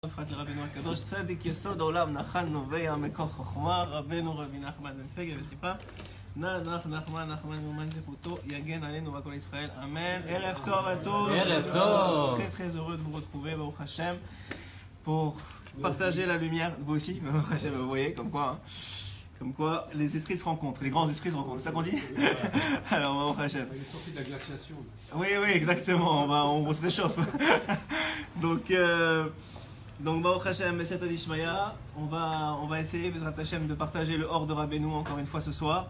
פרט לרבינו הקדוש, צדיק יסוד העולם, נחל נובע מכוח חוכמה, רבנו רבי נחמן בן פגה וסיפרה, נחמן מאומן זכותו, יגן עלינו ועל כל ישראל, אמן. ערב טוב à tous. ערב טוב. Très heureux de vous retrouver, Baruch Hashem, pour partager la lumière, vous aussi, Baruch Hashem, vous voyez, comme quoi les esprits se rencontrent, les grands esprits se rencontrent, c'est ça qu'on dit? Alors, Baruch Hashem. Il est sorti de la glaciation. Oui, exactement, on se réchauffe. Donc Baruch Hashem, Messet Adishmaya, on va essayer, Bezrat Hashem, de partager le hors de Rabbeinu encore une fois ce soir.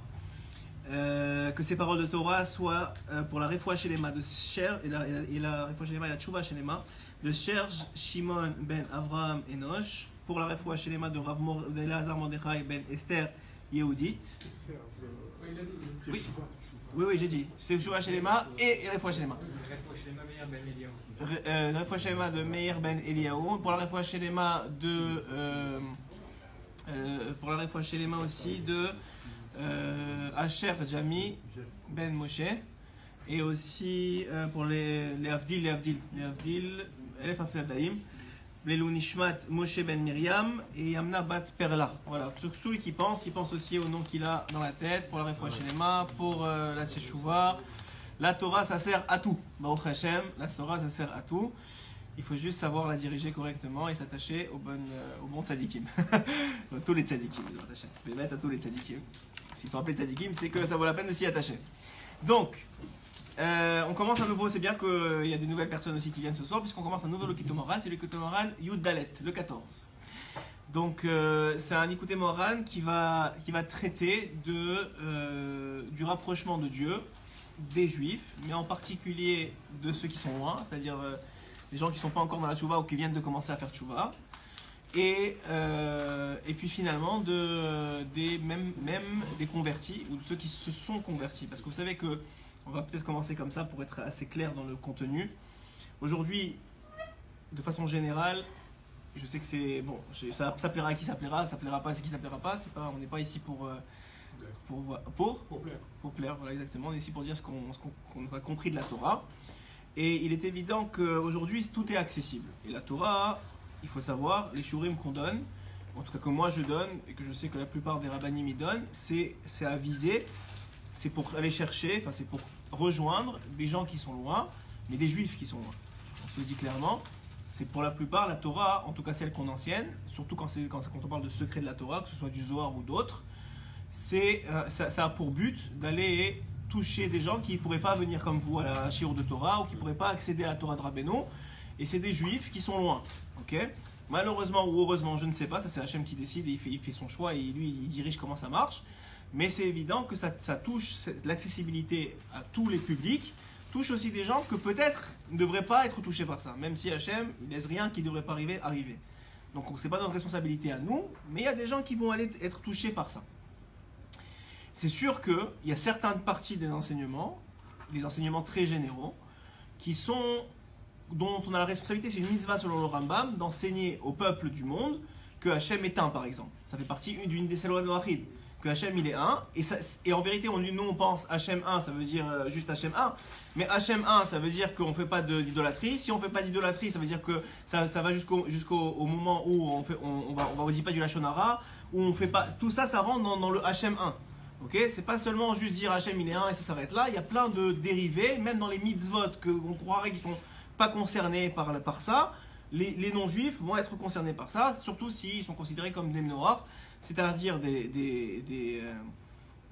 Que ces paroles de Torah soient pour la Refoua Shelema de Cher et la Refoua Shelema et la Tchouva Shelema de Serge Shimon ben Avraham Enoch, pour la Refoua Shelema de Elazar Mordechai ben Esther Yehudit. Oui, j'ai dit. C'est Tchouva Shelema et Refoua Shelema. La Refoua Shelema de Meir ben Eliyahu, pour la Refoua Shelema de pour la Refoua Shelema aussi de Asher Jami Ben Moshe, et aussi pour les Avdil, Elef Afnadaim, les Nishmat Moshe Ben Miriam et Yamna Bat Perla. Voilà, celui qui pense, il pense aussi au nom qu'il a dans la tête, pour la Refoua Shelema, pour la Teshuvah. La Torah, ça sert à tout. Baruch Hashem, la Torah, ça sert à tout. Il faut juste savoir la diriger correctement et s'attacher aux bons tzadikim. Tous les tzadikim, Baruch Hashem. Je vais mettre à tous les tzadikim. S'ils sont appelés tzadikim, c'est que ça vaut la peine de s'y attacher. Donc, on commence à nouveau. C'est bien qu'il y a des nouvelles personnes aussi qui viennent ce soir, puisqu'on commence un nouveau Likutei Moharan. C'est le Likutei Moharan Yud Dalet, le 14. Donc, c'est un Likutei Moharan qui va traiter du rapprochement de Dieu, des Juifs, mais en particulier de ceux qui sont loin, c'est-à-dire les gens qui ne sont pas encore dans la Tchouva ou qui viennent de commencer à faire Tchouva. Et puis finalement même des convertis ou de ceux qui se sont convertis, parce que vous savez que on va peut-être commencer comme ça pour être assez clair dans le contenu. Aujourd'hui, de façon générale, je sais que c'est bon, ça plaira à qui ça plaira pas à qui ça plaira pas. On n'est pas ici pour plaire, voilà, exactement. On est ici pour dire ce qu'on a compris de la Torah. Et il est évident qu'aujourd'hui tout est accessible. Et la Torah, il faut savoir, les shurim qu'on donne, en tout cas que moi je donne, et que je sais que la plupart des rabbanim y donnent, c'est à viser, c'est pour aller chercher, enfin c'est pour rejoindre des gens qui sont loin, mais des juifs qui sont loin. On se le dit clairement, c'est pour la plupart la Torah, en tout cas celle qu'on enseigne, surtout quand on parle de secret de la Torah, que ce soit du Zohar ou d'autres, ça a pour but d'aller toucher des gens qui ne pourraient pas venir comme vous à la shiur de Torah, ou qui ne pourraient pas accéder à la Torah de Rabbeinu. Et c'est des juifs qui sont loin, ok? Malheureusement ou heureusement, je ne sais pas, ça c'est Hachem qui décide et il fait son choix et lui il dirige comment ça marche. Mais c'est évident que ça touche l'accessibilité à tous les publics, touche aussi des gens que peut-être ne devraient pas être touchés par ça, même si Hachem il laisse rien qui ne devrait pas arriver. Donc c'est pas notre responsabilité à nous, mais il y a des gens qui vont aller être touchés par ça. C'est sûr qu'il y a certaines parties des enseignements très généraux, dont on a la responsabilité, c'est une mitzvah selon le Rambam, d'enseigner au peuple du monde que Hachem est un, par exemple. Ça fait partie d'une des lois de Noachid, que Hachem il est un, et en vérité, nous on pense Hachem 1, ça veut dire juste Hachem 1, mais Hachem 1, ça veut dire qu'on ne fait pas d'idolâtrie. Si on ne fait pas d'idolâtrie, ça veut dire que ça va jusqu'au moment où on va dire pas du Lashon Hara, où on fait pas, tout ça, ça rentre dans le Hachem 1. Ok, c'est pas seulement juste dire Hachem il est un et ça s'arrête là, il y a plein de dérivés, même dans les mitzvot qu'on croirait qu'ils sont pas concernés par ça, les non-juifs vont être concernés par ça, surtout s'ils sont considérés comme des noirs, c'est-à-dire des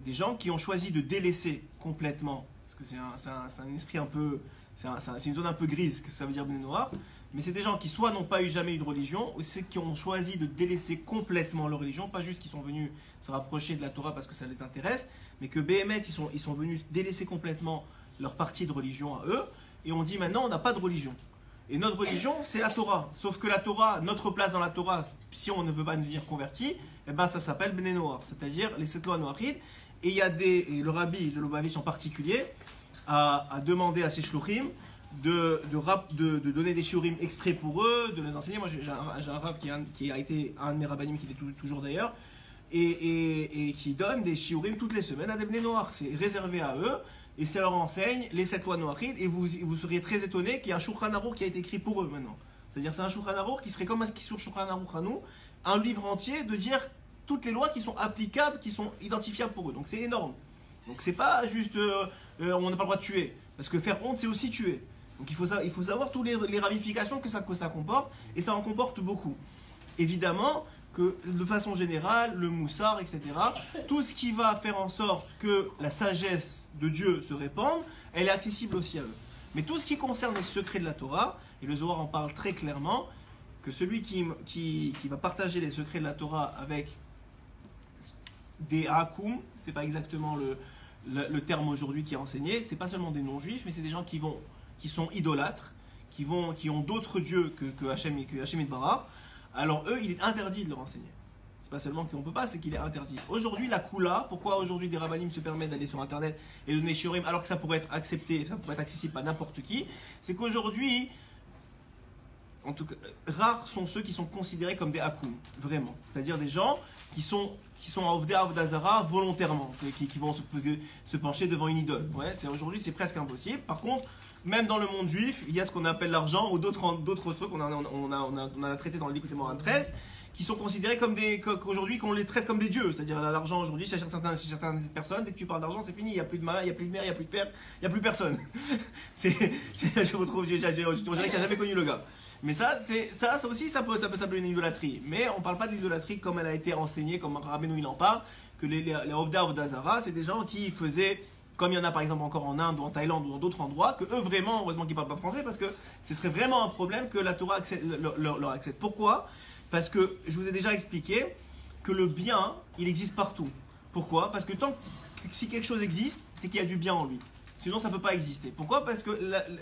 gens qui ont choisi de délaisser complètement, parce que c'est un esprit un peu, c'est une zone un peu grise, que ça veut dire des noirs, mais c'est des gens qui soit n'ont pas jamais eu de religion, ou c'est qui ont choisi de délaisser complètement leur religion, pas juste qu'ils sont venus se rapprocher de la Torah parce que ça les intéresse, mais que Béhémet, ils sont venus délaisser complètement leur partie de religion à eux, et on dit maintenant on n'a pas de religion. Et notre religion, c'est la Torah. Sauf que la Torah, notre place dans la Torah, si on ne veut pas devenir converti, eh ben ça s'appelle Bnei Noach, c'est-à-dire les 7 lois noachides. Et il y a le rabbi, le Lubavitch en particulier, a demandé à ses shluchim de donner des shiurim exprès pour eux, de les enseigner. Moi j'ai un rav qui a été un de mes rabbanim, qui est toujours d'ailleurs, et qui donne des shiurim toutes les semaines à des Bnei Noach. C'est réservé à eux. Et ça leur enseigne les 7 lois noachides, et vous seriez très étonné qu'il y ait un Shulchan Aruch qui a été écrit pour eux maintenant. C'est-à-dire c'est un Shulchan Aruch qui serait comme un sur Shulchan Aruch à nous, un livre entier de dire toutes les lois qui sont applicables, qui sont identifiables pour eux. Donc c'est énorme. Donc c'est pas juste on n'a pas le droit de tuer. Parce que faire honte, c'est aussi tuer. Donc il faut savoir toutes les ramifications que ça comporte, et ça en comporte beaucoup. Évidemment que de façon générale, le moussard, etc., tout ce qui va faire en sorte que la sagesse de Dieu se répande, elle est accessible aussi à eux. Mais tout ce qui concerne les secrets de la Torah, et le Zohar en parle très clairement, que celui qui va partager les secrets de la Torah avec des hakoum, c'est pas exactement le terme aujourd'hui qui est enseigné, c'est pas seulement des non-juifs, mais c'est des gens qui sont idolâtres, qui ont d'autres dieux que Hachem et Barah. Alors eux, il est interdit de leur enseigner. C'est pas seulement qu'on peut pas, c'est qu'il est interdit. Aujourd'hui, la Kula, pourquoi aujourd'hui des rabbinim se permettent d'aller sur internet et de donner shiurim alors que ça pourrait être accepté, ça pourrait être accessible à n'importe qui, c'est qu'aujourd'hui, en tout cas, rares sont ceux qui sont considérés comme des hakoum, vraiment. C'est-à-dire des gens qui sont à Ovdei Avodazara volontairement, qui vont se pencher devant une idole. Ouais, aujourd'hui, c'est presque impossible. Par contre, même dans le monde juif, il y a ce qu'on appelle l'argent ou d'autres trucs, on a traité dans le Likutei Moharan 13, qui sont considérés comme qu'aujourd'hui, qu'on les traite comme des dieux. C'est-à-dire l'argent aujourd'hui, chez certaines personnes, dès que tu parles d'argent, c'est fini, il n'y a plus de mère, il n'y a plus de mère, il n'y a plus de père, il n'y a plus personne. Je retrouve, je dirais que j'ai jamais connu le gars. Mais ça aussi, ça peut s'appeler une idolâtrie. Mais on ne parle pas de l'idolâtrie comme elle a été enseignée, comme Rabbeinu il en parle, que les Ovdei Avodazara, c'est des gens qui faisaient, comme il y en a par exemple encore en Inde ou en Thaïlande ou dans d'autres endroits, que eux vraiment, heureusement qu'ils ne parlent pas français, parce que ce serait vraiment un problème que la Torah leur accepte. Pourquoi ? Parce que je vous ai déjà expliqué que le bien, il existe partout. Pourquoi ? Parce que si quelque chose existe, c'est qu'il y a du bien en lui. Sinon, ça ne peut pas exister. Pourquoi ? Parce que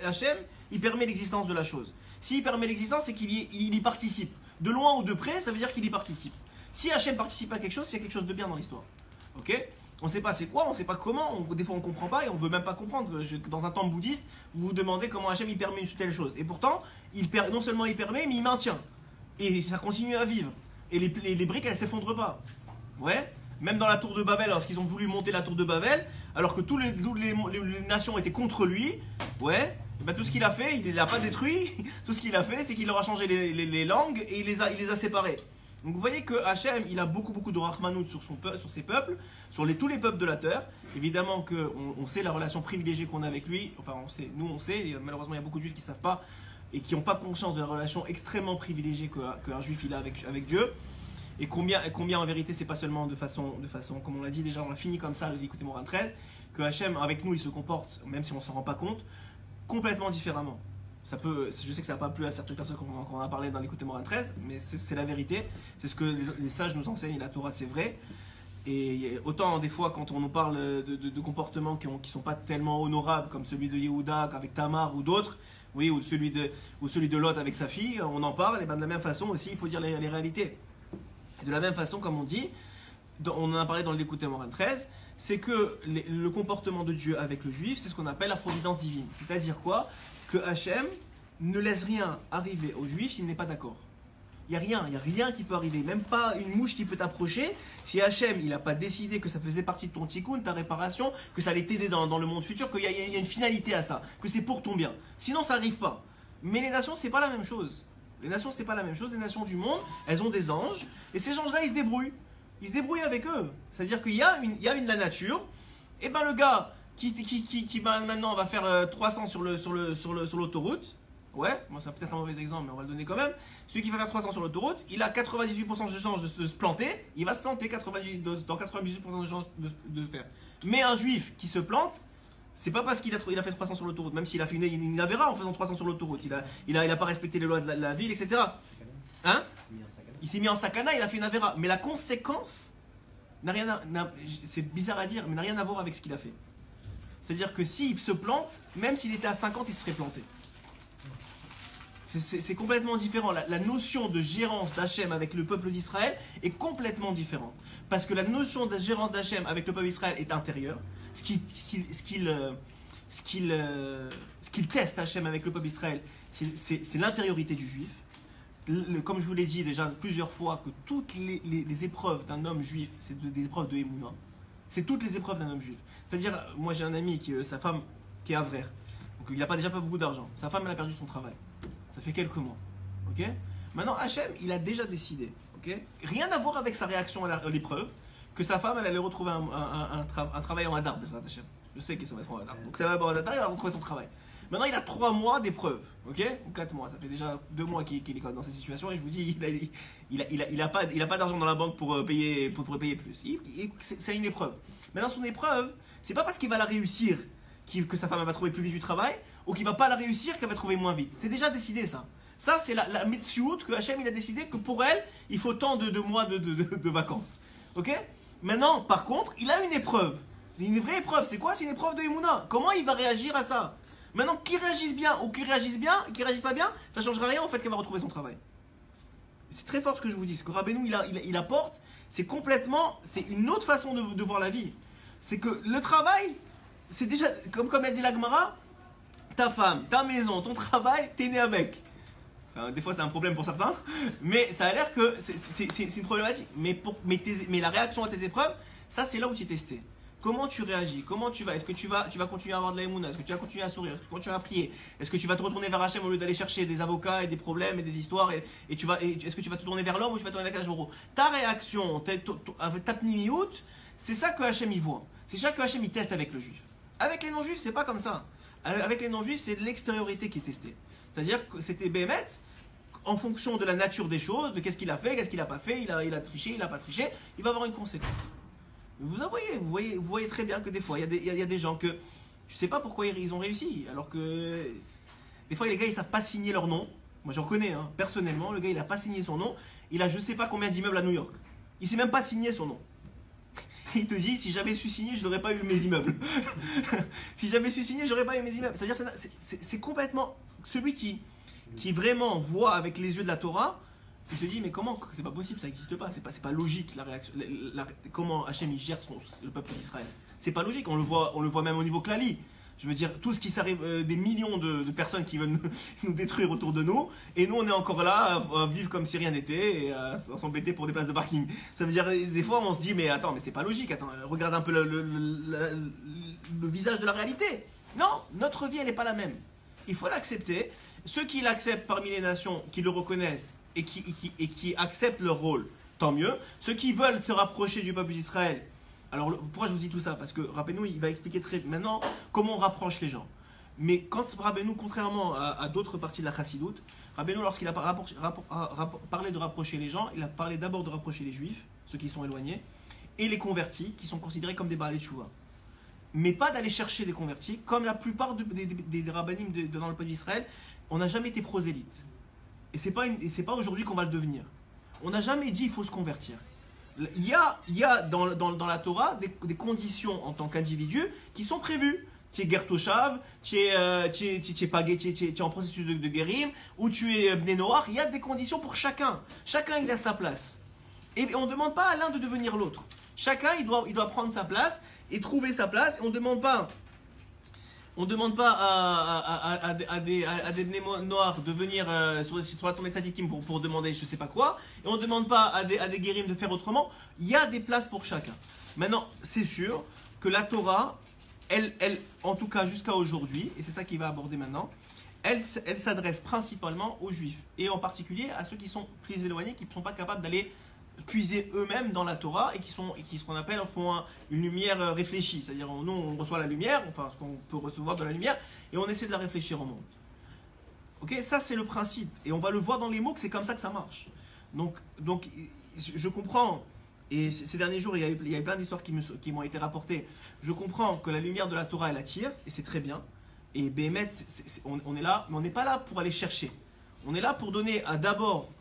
Hachem, il permet l'existence de la chose. S'il permet l'existence, c'est qu'il y participe. De loin ou de près, ça veut dire qu'il y participe. Si Hachem participe à quelque chose, c'est quelque chose de bien dans l'histoire. Ok ? On ne sait pas c'est quoi, on ne sait pas comment, des fois on ne comprend pas et on ne veut même pas comprendre. Dans un temple bouddhiste, vous vous demandez comment Hachem il permet une telle chose. Et pourtant, non seulement il permet, mais il maintient. Et ça continue à vivre. Et les briques, elles ne s'effondrent pas. Ouais ? Même dans la tour de Babel, lorsqu'ils ont voulu monter la tour de Babel, alors que toutes les nations étaient contre lui, ouais, ben tout ce qu'il a fait, il ne l'a pas détruit. Tout ce qu'il a fait, c'est qu'il leur a changé les langues et il les a séparés. Donc vous voyez que Hachem, il a beaucoup de rachmanout sur ses peuples, sur tous les peuples de la terre. Évidemment qu'on sait la relation privilégiée qu'on a avec lui. Enfin, on sait, et malheureusement il y a beaucoup de juifs qui ne savent pas et qui n'ont pas conscience de la relation extrêmement privilégiée qu'un juif il a avec Dieu. Et combien en vérité, c'est pas seulement de façon, comme on l'a dit déjà, on l'a fini comme ça, le Likutei Moharan 13, que Hachem, avec nous, il se comporte, même si on s'en rend pas compte, complètement différemment. Je sais que ça n'a pas plu à certaines personnes quand on en a parlé dans les Likutei Moharan 13, mais c'est la vérité, c'est ce que les sages nous enseignent, la Torah c'est vrai. Et autant des fois quand on nous parle de comportements qui sont pas tellement honorables, comme celui de Yehuda avec Tamar ou d'autres, oui, ou celui de Lot avec sa fille, on en parle, et ben de la même façon aussi il faut dire les réalités. Et de la même façon, comme on dit, on en a parlé dans le Likutei Moharan 13, c'est que le comportement de Dieu avec le juif, c'est ce qu'on appelle la providence divine. C'est-à-dire quoi ? Que Hachem ne laisse rien arriver au juif s'il n'est pas d'accord. Il n'y a rien qui peut arriver, même pas une mouche qui peut t'approcher. Si Hachem, il n'a pas décidé que ça faisait partie de ton tikkun, ta réparation, que ça allait t'aider dans le monde futur, qu'il y a une finalité à ça, que c'est pour ton bien. Sinon, ça n'arrive pas. Mais les nations, c'est pas la même chose. Les nations, c'est pas la même chose. Les nations du monde, elles ont des anges. Et ces anges-là, ils se débrouillent. Ils se débrouillent avec eux. C'est-à-dire qu'il y a la nature. Et ben le gars qui maintenant va faire 300 sur l'autoroute. Ouais, bon, c'est peut-être un mauvais exemple, mais on va le donner quand même. Celui qui va faire 300 sur l'autoroute, il a 98% de chances de se planter. Il va se planter dans 98% de chances de faire. Mais un juif qui se plante, c'est pas parce qu'il a fait 300 sur l'autoroute, même s'il a fait une avéra en faisant 300 sur l'autoroute. Il a pas respecté les lois de la ville, etc. Hein ? Il s'est mis en sakana, il a fait une avéra. Mais la conséquence c'est bizarre à dire, mais n'a rien à voir avec ce qu'il a fait. C'est-à-dire que s'il se plante, même s'il était à 50, il se serait planté. C'est complètement différent. La notion de gérance d'Hachem avec le peuple d'Israël est complètement différente. Parce que la notion de gérance d'Hachem avec le peuple d'Israël est intérieure. Ce qu'il teste Hachem avec le peuple d'Israël, c'est l'intériorité du juif. Comme je vous l'ai dit déjà plusieurs fois, que toutes les épreuves d'un homme juif, c'est des épreuves de Emouna. C'est toutes les épreuves d'un homme juif. C'est-à-dire, moi j'ai un ami, sa femme, qui est avraire. Donc il n'a déjà pas beaucoup d'argent. Sa femme, elle a perdu son travail. Ça fait quelques mois. Ok. Maintenant, Hachem, il a déjà décidé. Ok. Rien à voir avec sa réaction à l'épreuve, que sa femme, elle allait retrouver un travail en Hadar, Bezrat Hachem. Je sais que ça va être en Hadar. Donc ça va être en Hadar, il va retrouver son travail. Maintenant, il a 3 mois d'épreuve, ok, ou 4 mois. Ça fait déjà 2 mois qu'il est dans cette situation et je vous dis, il a pas d'argent dans la banque pour payer plus. C'est une épreuve. Maintenant, son épreuve, c'est pas parce qu'il va la réussir que sa femme va trouver plus vite du travail ou qu'il va pas la réussir qu'elle va trouver moins vite. C'est déjà décidé ça. Ça, c'est la Metsiout que Hachem il a décidé que pour elle, il faut tant de mois de vacances. Ok. Maintenant, par contre, il a une épreuve. C'est une vraie épreuve. C'est quoi? C'est une épreuve de Emouna. Comment il va réagir à ça? Maintenant, qu'il réagisse bien ou qu'il réagisse pas bien, ça ne changera rien au fait qu'elle va retrouver son travail. C'est très fort ce que je vous dis. Ce que Rabbeinu il apporte, c'est une autre façon de voir la vie. C'est que le travail, c'est déjà, comme a dit la Gemara, ta femme, ta maison, ton travail, t'es né avec. Des fois c'est un problème pour certains, mais ça a l'air que c'est une problématique. Mais la réaction à tes épreuves, ça c'est là où tu es testé. Comment tu réagis? Comment tu vas? Est-ce que tu vas continuer à avoir de la émouna? Est-ce que tu vas continuer à sourire? Est-ce que tu vas prier? Est-ce que tu vas te retourner vers Hachem au lieu d'aller chercher des avocats et des problèmes et des histoires est-ce que tu vas te tourner vers l'homme ou tu vas te tourner vers Kajoro? Ta réaction, ta pnimiout, c'est ça que Hachem y voit. C'est ça que Hachem y teste avec le juif. Avec les non-juifs, c'est pas comme ça. Avec les non-juifs, c'est l'extériorité qui est testée. C'est-à-dire que c'était Bémet, en fonction de la nature des choses, de qu'est-ce qu'il a fait, qu'est-ce qu'il n'a pas fait, il a triché, il n'a pas triché, il va avoir une conséquence. Vous voyez très bien que des fois, il y a des gens que tu ne sais pas pourquoi ils ont réussi, alors que des fois les gars ils ne savent pas signer leur nom. Moi j'en connais, hein, personnellement, le gars il n'a pas signé son nom, il a je ne sais pas combien d'immeubles à New York. Il ne sait même pas signer son nom. Il te dit, si j'avais su signer, je n'aurais pas eu mes immeubles. Si j'avais su signer, je n'aurais pas eu mes immeubles. C'est-à-dire c'est complètement celui qui vraiment voit avec les yeux de la Torah. Il se dit, mais comment? C'est pas possible, ça n'existe pas. C'est pas logique la réaction. Comment Hachem il gère le peuple d'Israël. C'est pas logique. On le voit même au niveau clali. Je veux dire, tout ce qui s'arrive, des millions de personnes qui veulent nous détruire autour de nous, et nous on est encore là à vivre comme si rien n'était et à s'embêter pour des places de parking. Ça veut dire, des fois on se dit, mais attends, mais c'est pas logique. Attends, regarde un peu le visage de la réalité. Non, notre vie elle n'est pas la même. Il faut l'accepter. Ceux qui l'acceptent parmi les nations, qui le reconnaissent et qui acceptent leur rôle, tant mieux. Ceux qui veulent se rapprocher du peuple d'Israël. Alors pourquoi je vous dis tout ça? Parce que Rabbeinu il va expliquer maintenant comment on rapproche les gens. Mais quand Rabbeinu, contrairement à d'autres parties de la Chassidoute, Rabbeinu lorsqu'il a parlé de rapprocher les gens, il a parlé d'abord de rapprocher les juifs, ceux qui sont éloignés, et les convertis qui sont considérés comme des Baalei Teshuvah. Mais pas d'aller chercher des convertis, comme la plupart des rabbinim dans le peuple d'Israël, on n'a jamais été prosélyte. Et c'est pas aujourd'hui qu'on va le devenir. On n'a jamais dit il faut se convertir. Il y a dans la Torah des conditions en tant qu'individu qui sont prévues. Tu es Gertoshav, tu es en processus de guérim, ou tu es Bnei Noach. Il y a des conditions pour chacun. Chacun il a sa place. Et on ne demande pas à l'un de devenir l'autre. Chacun il doit prendre sa place et trouver sa place. Et on ne demande pas à des Bnei Noach de venir sur la tombée de Tzadikim pour demander je ne sais pas quoi. Et on ne demande pas à des guérims de faire autrement. Il y a des places pour chacun. Maintenant, c'est sûr que la Torah, elle en tout cas jusqu'à aujourd'hui, et c'est ça qu'il va aborder maintenant, elle s'adresse principalement aux Juifs. Et en particulier à ceux qui sont plus éloignés, qui ne sont pas capables d'aller puiser eux-mêmes dans la Torah et qui ce qu'on appelle font une lumière réfléchie, c'est-à-dire nous on reçoit la lumière, enfin ce qu'on peut recevoir de la lumière et on essaie de la réfléchir au monde. Ok, ça c'est le principe et on va le voir dans les mots que c'est comme ça que ça marche. Donc je comprends et ces derniers jours il y a eu plein d'histoires qui m'ont été rapportées. Je comprends que la lumière de la Torah elle attire et c'est très bien et Béhémet on est là, mais on n'est pas là pour aller chercher. On est là pour donner d'abord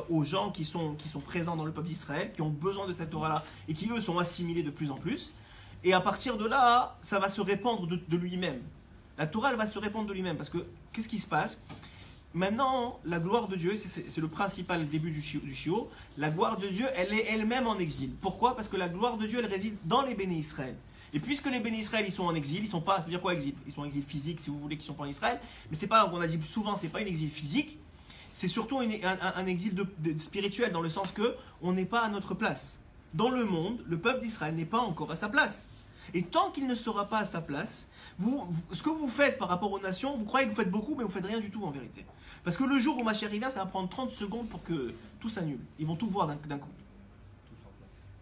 aux gens qui sont présents dans le peuple d'Israël, qui ont besoin de cette Torah-là et qui eux sont assimilés de plus en plus. Et à partir de là, ça va se répandre de lui-même. La Torah, elle va se répandre de lui-même parce que qu'est-ce qui se passe? Maintenant, la gloire de Dieu, c'est le principal début du Shiur. La gloire de Dieu, elle est elle-même en exil. Pourquoi? Parce que la gloire de Dieu, elle réside dans les bénis Israël. Et puisque les bénis Israël, ils sont en exil, ils sont pas, ça veut dire quoi exil? Ils sont en exil physique, si vous voulez, qu'ils sont pas en Israël. Mais c'est pas, on a dit souvent, c'est pas un exil physique. C'est surtout un exil spirituel, dans le sens que on n'est pas à notre place. Dans le monde, le peuple d'Israël n'est pas encore à sa place. Et tant qu'il ne sera pas à sa place, ce que vous faites par rapport aux nations, vous croyez que vous faites beaucoup, mais vous faites rien du tout en vérité. Parce que le jour où Mashiach revient, ça va prendre 30 secondes pour que tout s'annule. Ils vont tout voir d'un coup.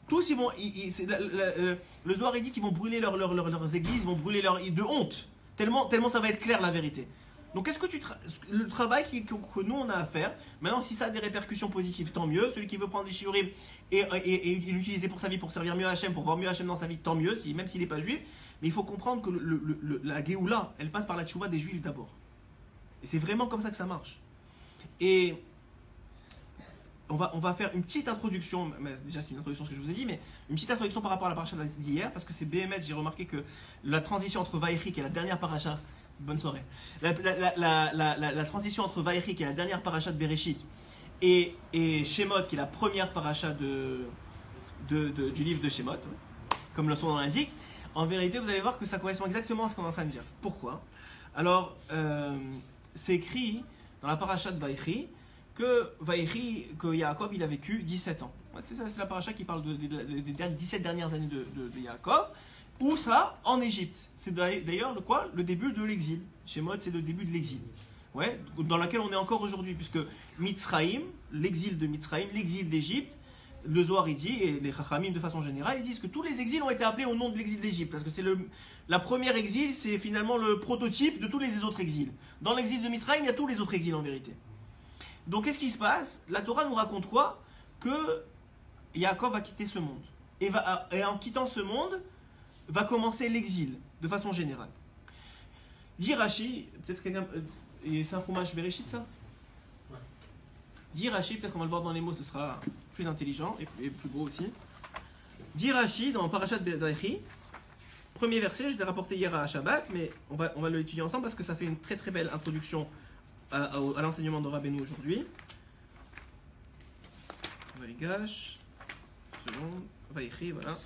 Tous, ils vont. Le Zohar, il dit qu'ils vont brûler leurs églises, ils vont brûler de honte. Tellement ça va être clair la vérité. Donc, qu'est-ce que le travail que nous on a à faire, maintenant, si ça a des répercussions positives, tant mieux. Celui qui veut prendre des shiurim et l'utiliser pour sa vie, pour servir mieux Hachem, pour voir mieux Hachem dans sa vie, tant mieux, même s'il n'est pas juif. Mais il faut comprendre que la Géoula, elle passe par la tchouva des juifs d'abord. Et c'est vraiment comme ça que ça marche. Et on va faire une petite introduction, mais déjà c'est une introduction ce que je vous ai dit, mais une petite introduction par rapport à la paracha d'hier, parce que c'est BMH, j'ai remarqué que la transition entre Vaïchi, qui est la dernière paracha, bonne soirée, la transition entre Vaïchi, qui est la dernière paracha de Bereshit, et Shemot, qui est la première paracha du livre de Shemot, comme le son en l'indique, en vérité vous allez voir que ça correspond exactement à ce qu'on est en train de dire. Pourquoi? Alors, c'est écrit dans la paracha de Vaïchi, que Yaakov il a vécu 17 ans. C'est la paracha qui parle des 17 dernières années de Yaakov. Où ça? En Égypte. C'est d'ailleurs le début de l'exil. Shemot, c'est le début de l'exil. Ouais, dans laquelle on est encore aujourd'hui, puisque Mitzraïm, l'exil de Mitzraïm, l'exil d'Égypte, le Zohar il dit, et les Chachamim de façon générale, ils disent que tous les exils ont été appelés au nom de l'exil d'Égypte, parce que c'est la première exil, c'est finalement le prototype de tous les autres exils. Dans l'exil de Mitzraïm, il y a tous les autres exils en vérité. Donc qu'est-ce qui se passe? La Torah nous raconte quoi? Que Yaakov va quitter ce monde. Et en quittant ce monde, va commencer l'exil, de façon générale. Dit Rashi, peut-être que c'est un fromage Bereshit ça? Ouais. Dit Rashi, peut-être qu'on va le voir dans les mots, ce sera plus intelligent et plus beau aussi. Dit Rashi, dans Parashat Vaïchi, premier verset, je l'ai rapporté hier à Shabbat, mais on va l'étudier ensemble parce que ça fait une très très belle introduction à l'enseignement de Rabbeinu aujourd'hui. Vaïgash, seconde, Vaïchi, voilà.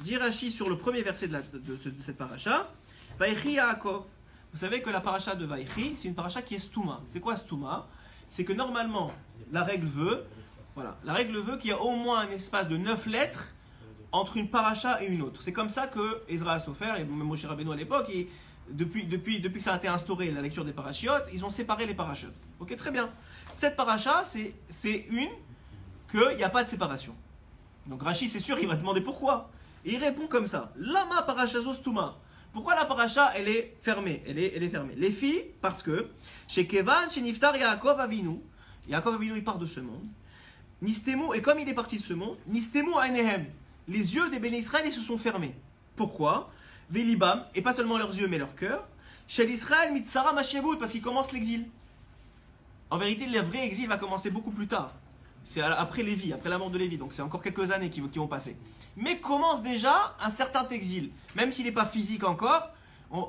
Dit Rashi sur le premier verset de cette paracha, Vaïchi Yaakov. Vous savez que la paracha de Vaïchi, c'est une paracha qui est stouma. C'est quoi stouma? C'est que normalement, la règle veut qu'il y a au moins un espace de 9 lettres entre une paracha et une autre. C'est comme ça que Ezra Assofer et même Moshe Rabbeinu à l'époque, depuis que ça a été instauré, la lecture des parachiotes, ils ont séparé les parachiotes. Ok, très bien. Cette paracha, c'est une qu'il n'y a pas de séparation. Donc Rashi, c'est sûr, il va demander pourquoi. Et il répond comme ça. Lama parachazo stuma. Pourquoi la paracha, elle est fermée? Elle est fermée. Les filles, parce que chez Kevan, chez Niftar, Yaakov Avinu, il part de ce monde. Nistemu, et comme il est parti de ce monde, Nistemu Ainehem, les yeux des béné Israël, ils se sont fermés. Pourquoi? Velibam, et pas seulement leurs yeux, mais leur cœur. Chez l'Israël, Mitzara Mashiabut, parce qu'il commence l'exil. En vérité, le vrai exil va commencer beaucoup plus tard. C'est après Lévi, après la mort de Lévi, donc c'est encore quelques années qui vont passer. Mais commence déjà un certain exil, même s'il n'est pas physique encore.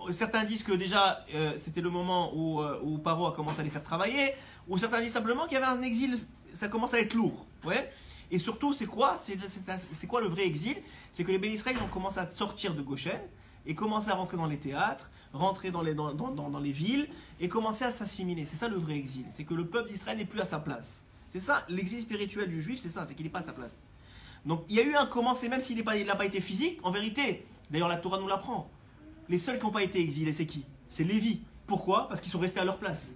Certains disent que déjà c'était le moment où Paro a commencé à les faire travailler, ou certains disent simplement qu'il y avait un exil, ça commence à être lourd. Ouais. Et surtout, c'est quoi le vrai exil? C'est que les béné Israël ont commencé à sortir de Goshen et commencer à rentrer dans les théâtres, rentrer dans les villes et commencer à s'assimiler. C'est ça le vrai exil, c'est que le peuple d'Israël n'est plus à sa place. C'est ça, l'exil spirituel du juif, c'est ça, c'est qu'il n'est pas à sa place. Donc il y a eu un commencement, même s'il n'a pas été physique, en vérité, d'ailleurs la Torah nous l'apprend. Les seuls qui n'ont pas été exilés, c'est qui? C'est Lévi. Pourquoi? Parce qu'ils sont restés à leur place.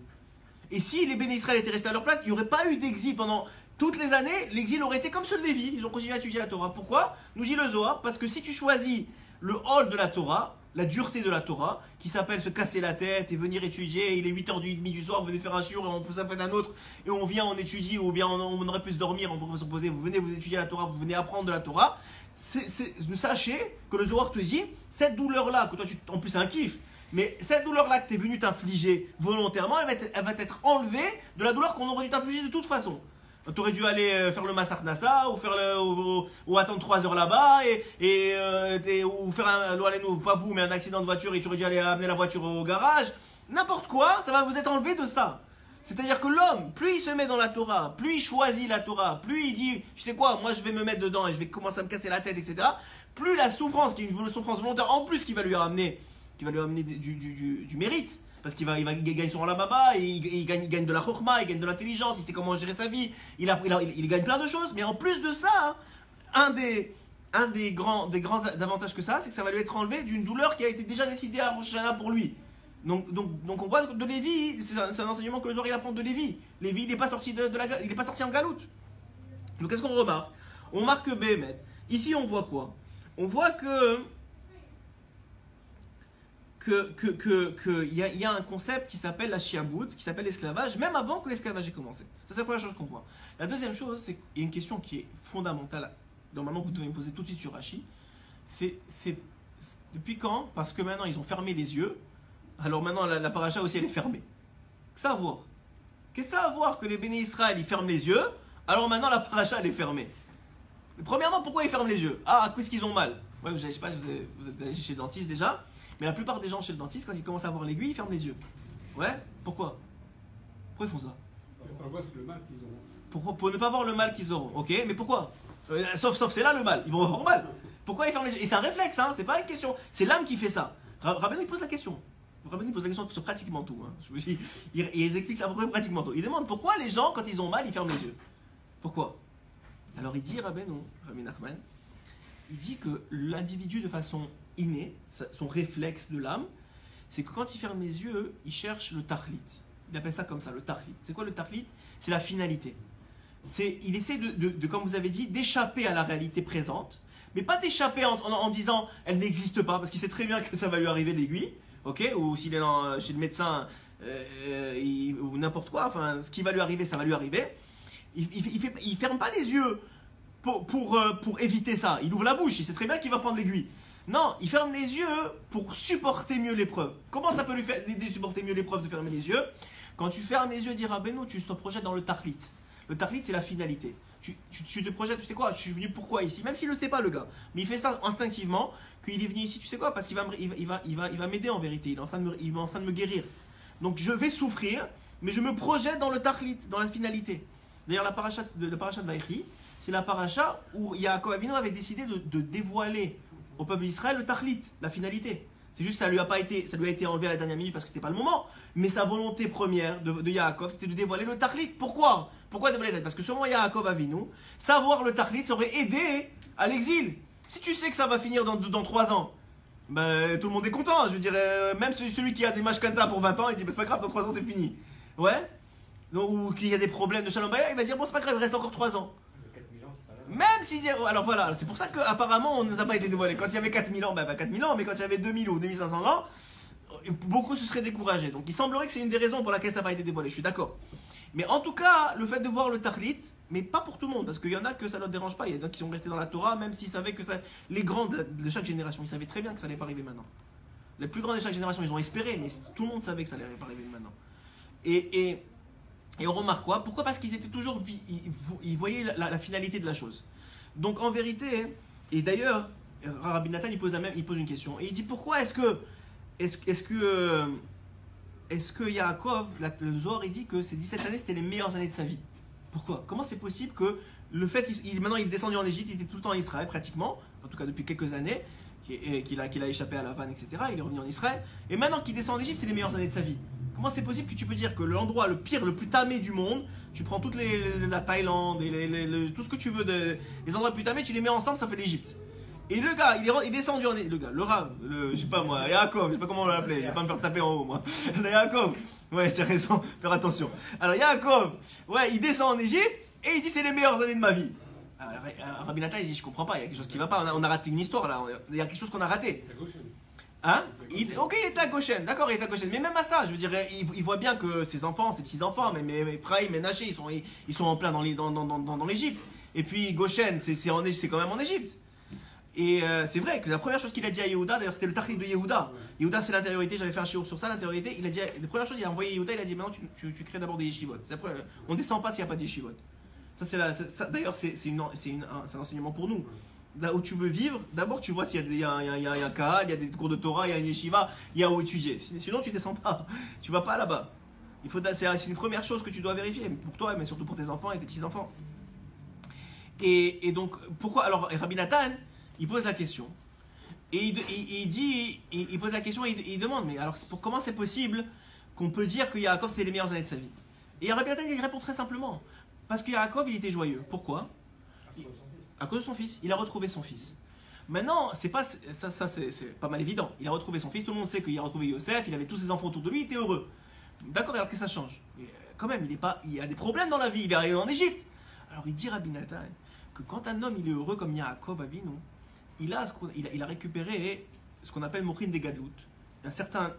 Et si les béné Israël étaient restés à leur place, il n'y aurait pas eu d'exil pendant toutes les années, l'exil aurait été comme ceux de Lévi. Ils ont continué à étudier la Torah. Pourquoi? Nous dit le Zohar, parce que si tu choisis le hall de la Torah, la dureté de la Torah, qui s'appelle se casser la tête et venir étudier, il est 8h30 du soir, vous venez faire un shiur et on vous fait un autre, et on vient, on étudie, ou bien on aurait pu se dormir, on pourrait se poser, vous venez vous étudier la Torah, vous venez apprendre de la Torah, sachez que le Zohar te dit, cette douleur-là, que toi, en plus c'est un kiff, mais cette douleur-là que tu es venu t'infliger volontairement, elle va être enlevée de la douleur qu'on aurait dû t'infliger de toute façon. Tu aurais dû aller faire le Massar Nassa ou attendre 3 heures là-bas ou faire pas vous, mais un accident de voiture et tu aurais dû aller amener la voiture au garage. N'importe quoi, ça va vous être enlevé de ça. C'est-à-dire que l'homme, plus il se met dans la Torah, plus il choisit la Torah, plus il dit, tu sais quoi, moi je vais me mettre dedans et je vais commencer à me casser la tête, etc. Plus la souffrance, qui est une souffrance volontaire, en plus qui va lui ramener du mérite. Parce qu'il gagne son Olam-Haba, il gagne de la chokma, il gagne de l'intelligence, il sait comment gérer sa vie, il gagne plein de choses. Mais en plus de ça, un des un des grands avantages que ça, c'est que ça va lui être enlevé d'une douleur qui a été déjà décidée à Rosh Hashanah pour lui. Donc on voit de Lévi, c'est un enseignement que le Zohar il apprend de Lévi. Lévi, il n'est pas sorti il n'est pas sorti en galoute. Donc qu'est-ce qu'on remarque? On remarque que Béhémet. Ici on voit quoi? On voit que y a un concept qui s'appelle la shiabout, qui s'appelle l'esclavage, même avant que l'esclavage ait commencé. Ça c'est la première chose qu'on voit. La deuxième chose, c'est qu'il y a une question qui est fondamentale, normalement que vous devez me poser tout de suite sur Rashi. C'est depuis quand? Parce que maintenant ils ont fermé les yeux. Alors maintenant la paracha aussi elle est fermée. Qu'est-ce que ça a à voir? Qu'est-ce que ça a à voir que les béné Israël ils ferment les yeux? Alors maintenant la paracha elle est fermée. Premièrement, pourquoi ils ferment les yeux? Ah, qu'est-ce qu'ils ont mal? Ouais, je sais pas si vous êtes allé chez le dentiste déjà, mais la plupart des gens chez le dentiste, quand ils commencent à voir l'aiguille, ils ferment les yeux. Ouais? Pourquoi? Pourquoi ils font ça? Pour voir le mal qu'ils auront. Pour ne pas voir le mal qu'ils auront. Ok, mais pourquoi? Sauf c'est là le mal. Ils vont avoir mal. Pourquoi ils ferment les yeux? Et c'est un réflexe, hein, c'est pas une question. C'est l'âme qui fait ça. Rabbeinu il pose la question. Rabbeinu pose la question sur pratiquement tout. Hein. Je vous dis, il explique à peu près pratiquement tout. Il demande pourquoi les gens, quand ils ont mal, ils ferment les yeux. Pourquoi? Alors il dit, Rabbi Nachman, il dit que l'individu de façon innée, son réflexe de l'âme, c'est que quand il ferme les yeux, il cherche le tahlit. Il appelle ça comme ça, le tahlit. C'est quoi le tahlit? C'est la finalité. Il essaie comme vous avez dit, d'échapper à la réalité présente, mais pas d'échapper en disant elle n'existe pas, parce qu'il sait très bien que ça va lui arriver l'aiguille, ok? Ou s'il est chez le médecin ou n'importe quoi, enfin ce qui va lui arriver, ça va lui arriver. Il ferme pas les yeux pour éviter ça. Il ouvre la bouche, il sait très bien qu'il va prendre l'aiguille. Non, il ferme les yeux pour supporter mieux l'épreuve. Comment ça peut lui faire aider supporter mieux l'épreuve de fermer les yeux? Quand tu fermes les yeux, dit Rabbeinu, tu te projettes dans le tahlit. Le tahlit, c'est la finalité. Tu te projettes, tu sais quoi, je suis venu pourquoi ici? Même s'il ne le sait pas, le gars. Mais il fait ça instinctivement, qu'il est venu ici, tu sais quoi? Parce qu'il va m'aider en vérité. Il est en train de me guérir. Donc je vais souffrir, mais je me projette dans le tahlit, dans la finalité. D'ailleurs, la paracha de Vaïchi, c'est la paracha où Yaakov Avinu avait décidé de dévoiler au peuple d'Israël le tahlit, la finalité. C'est juste que ça lui a été enlevé à la dernière minute parce que c'était pas le moment. Mais sa volonté première de Yaakov, c'était de dévoiler le tahlit. Pourquoi? Pourquoi dévoiler le tahlit? Parce que selon Yaakov Avinu, savoir le tahlit, ça aurait aidé à l'exil. Si tu sais que ça va finir dans 3 ans, ben, tout le monde est content. Je veux dire, même celui qui a des mashkanta pour 20 ans, il dit, ben, c'est pas grave, dans 3 ans c'est fini. Ouais? Ou qu'il y a des problèmes de Shalom Bayah, il va dire bon c'est pas grave, il reste encore 3 ans. 4000 ans, c'est pas Même si... Alors voilà, c'est pour ça qu'apparemment on ne nous a pas été dévoilé. Quand il y avait 4000 ans, bah 4000 ans, mais quand il y avait 2000 ou 2500 ans, beaucoup se seraient découragés. Donc il semblerait que c'est une des raisons pour laquelle ça n'a pas été dévoilé, je suis d'accord. Mais en tout cas, le fait de voir le tahlit, mais pas pour tout le monde, parce qu'il y en a que ça ne leur dérange pas, il y en a qui sont restés dans la Torah, même s'ils savaient que ça... Les grands de chaque génération, ils savaient très bien que ça n'allait pas arriver maintenant. Les plus grands de chaque génération, ils ont espéré, mais tout le monde savait que ça n'allait pas arriver maintenant. Et on remarque quoi? Pourquoi? Parce qu'ils étaient toujours, ils voyaient la finalité de la chose. Donc en vérité, et d'ailleurs, Rabbi Nathan il pose une question. Et il dit pourquoi est-ce que Yaakov, le Zohar, il dit que ces 17 années c'était les meilleures années de sa vie? Pourquoi? Comment c'est possible que le fait maintenant il est descendu en Égypte, il était tout le temps en Israël pratiquement, en tout cas depuis quelques années, qu'il a échappé à la vanne, etc. Il est revenu en Israël. Et maintenant qu'il descend en Égypte, c'est les meilleures années de sa vie. Comment c'est possible que tu peux dire que l'endroit le pire, le plus tamé du monde, tu prends toute la Thaïlande, et tout ce que tu veux, les endroits les plus tamés, tu les mets ensemble, ça fait l'Égypte. Et le gars, il est descendu en le gars, le Rav, je sais pas moi, Yaakov, je sais pas comment on l'appelait, je vais pas me faire taper en haut moi. Le Yaakov, ouais, tu as raison, faire attention. Alors Yaakov, ouais, il descend en Égypte et il dit c'est les meilleures années de ma vie. Alors, Rabbi Nathan il dit je comprends pas, il y a quelque chose qui va pas, on a raté une histoire là, il y a quelque chose qu'on a raté. Hein? Ok, il était à Goshen, d'accord, il était à Goshen. Mais même à ça, je veux dire, il voit bien que ses enfants, ses petits-enfants, mais Ephraim et Ménaché, ils sont en plein dans l'Égypte. Et puis Goshen, c'est quand même en Égypte. Et c'est vrai que la première chose qu'il a dit à Yehuda, d'ailleurs c'était le tahlit de Yehuda. Yehuda c'est l'intériorité, j'avais fait un shiur sur ça, l'intériorité. Il a dit, la première chose, il a envoyé Yehuda, il a dit maintenant tu crées d'abord des yeshivot. On ne descend pas s'il n'y a pas de yeshivot. D'ailleurs, c'est un enseignement pour nous. Là où tu veux vivre, d'abord tu vois s'il y a un kahal, il y a des cours de Torah, il y a une yeshiva, il y a où étudier. Sinon tu descends pas, tu vas pas là-bas. C'est une première chose que tu dois vérifier, pour toi, mais surtout pour tes enfants et tes petits-enfants. Et donc, pourquoi? Alors, Rabbi Nathan, il pose la question. Et il pose la question et il demande, mais alors comment c'est possible qu'on peut dire que Yaakov c'était les meilleures années de sa vie? Et Rabbi Nathan il répond très simplement. Parce que Yaakov il était joyeux. Pourquoi? À cause de son fils. Il a retrouvé son fils. Maintenant, c'est pas, ça c'est pas mal évident. Il a retrouvé son fils, tout le monde sait qu'il a retrouvé Yosef, il avait tous ses enfants autour de lui, il était heureux. D'accord, alors que ça change. Mais quand même, il a des problèmes dans la vie, il est arrivé en Égypte. Alors il dit Rabbi Nathan que quand un homme il est heureux comme Yaakov Avinu, il a récupéré ce qu'on appelle Mochin des Gadlout. Un certain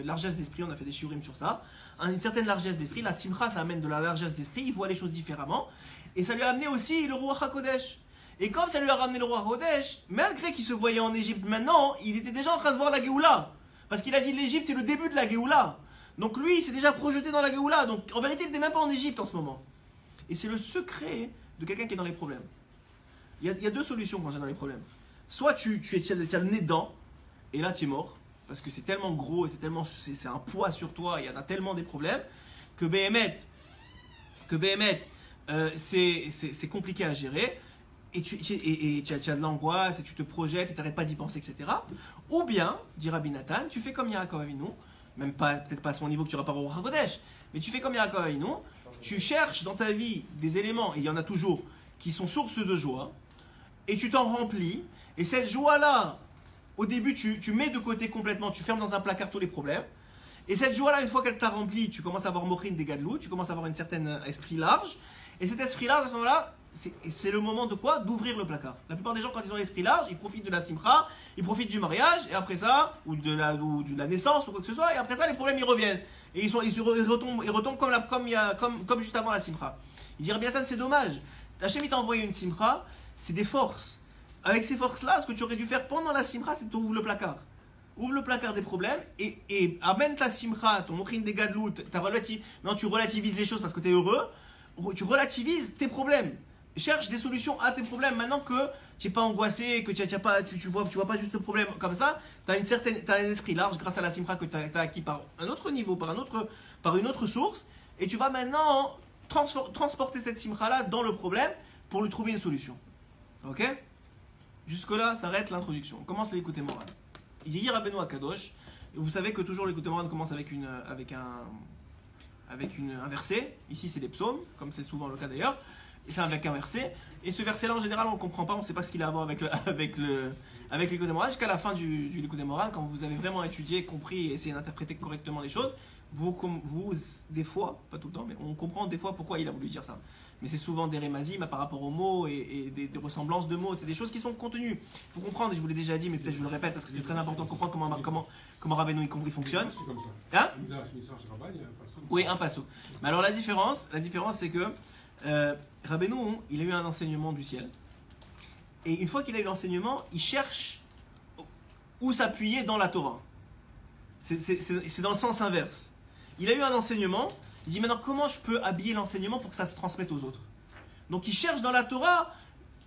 largesse d'esprit, on a fait des shiurim sur ça, une certaine largesse d'esprit, la simcha ça amène de la largesse d'esprit, il voit les choses différemment, et ça lui a amené aussi le Ruach HaKodesh. Et comme ça lui a ramené le Ruach HaKodesh, malgré qu'il se voyait en Égypte maintenant, il était déjà en train de voir la Géoula. Parce qu'il a dit l'Égypte c'est le début de la Géoula. Donc lui il s'est déjà projeté dans la Géoula, donc en vérité il n'était même pas en Égypte en ce moment. Et c'est le secret de quelqu'un qui est dans les problèmes. Il y a deux solutions quand tu es dans les problèmes. Soit tu as le nez dedans, et là tu es mort, parce que c'est tellement gros et c'est un poids sur toi, il y en a tellement des problèmes, que Béhémet, c'est compliqué à gérer, et tu as de l'angoisse, et tu te projettes, et tu n'arrêtes pas d'y penser, etc. Ou bien, dit Rabbi Nathan, tu fais comme Yaakov Avinu, même peut-être pas à son niveau que tu n'auras pas au Ruach HaKodesh, mais tu fais comme Yaakov Avinu, tu cherches dans ta vie des éléments, et il y en a toujours, qui sont sources de joie, et tu t'en remplis, et cette joie-là, au début, tu mets de côté complètement, tu fermes dans un placard tous les problèmes. Et cette joie-là, une fois qu'elle t'a rempli, tu commences à avoir Mochin des Gadlout, tu commences à avoir un certain esprit large. Et cet esprit large, à ce moment-là, c'est le moment de quoi? D'ouvrir le placard. La plupart des gens, quand ils ont l'esprit large, ils profitent de la simcha, ils profitent du mariage, et après ça, ou de la naissance, ou quoi que ce soit, et après ça, les problèmes, ils reviennent. Et ils retombent comme juste avant la simcha. Il dirait bien, c'est dommage. Hachem, il t'a envoyé une simcha, c'est des forces. Avec ces forces-là, ce que tu aurais dû faire pendant la simcha, c'est d'ouvrir le placard. Ouvre le placard des problèmes et amène ta simcha, ton mochin des gadlout, maintenant tu relativises les choses parce que tu es heureux, tu relativises tes problèmes. Cherche des solutions à tes problèmes maintenant que tu n'es pas angoissé, que tu vois pas juste le problème comme ça, tu as un esprit large grâce à la simcha que tu as acquis par un autre niveau, par une autre source, et tu vas maintenant transporter cette simcha-là dans le problème pour lui trouver une solution. Ok? Jusque-là, s'arrête l'introduction. On commence l'écouté moral. Yehir Rabbeinu Akadosh. Vous savez que toujours l'écouté moral commence avec un verset. Ici, c'est les psaumes, comme c'est souvent le cas d'ailleurs. Et c'est avec un verset. Et ce verset-là, en général, on ne le comprend pas. On ne sait pas ce qu'il a à voir avec l'écouté moral. Jusqu'à la fin du l'écouté moral, quand vous avez vraiment étudié, compris et essayé d'interpréter correctement les choses, vous, des fois, pas tout le temps, mais on comprend des fois pourquoi il a voulu dire ça. Mais c'est souvent des rémazim par rapport aux mots et des ressemblances de mots. C'est des choses qui sont contenues. Il faut comprendre, et je vous l'ai déjà dit, mais peut-être je vous le répète parce que c'est très important de comprendre comment Rabbeinu y compris fonctionne. Hein? Oui, un passo. Mais alors la différence c'est que Rabbeinu, il a eu un enseignement du ciel. Et une fois qu'il a eu l'enseignement, il cherche où s'appuyer dans la Torah. C'est dans le sens inverse. Il a eu un enseignement. Il dit maintenant comment je peux habiller l'enseignement pour que ça se transmette aux autres. Donc il cherche dans la Torah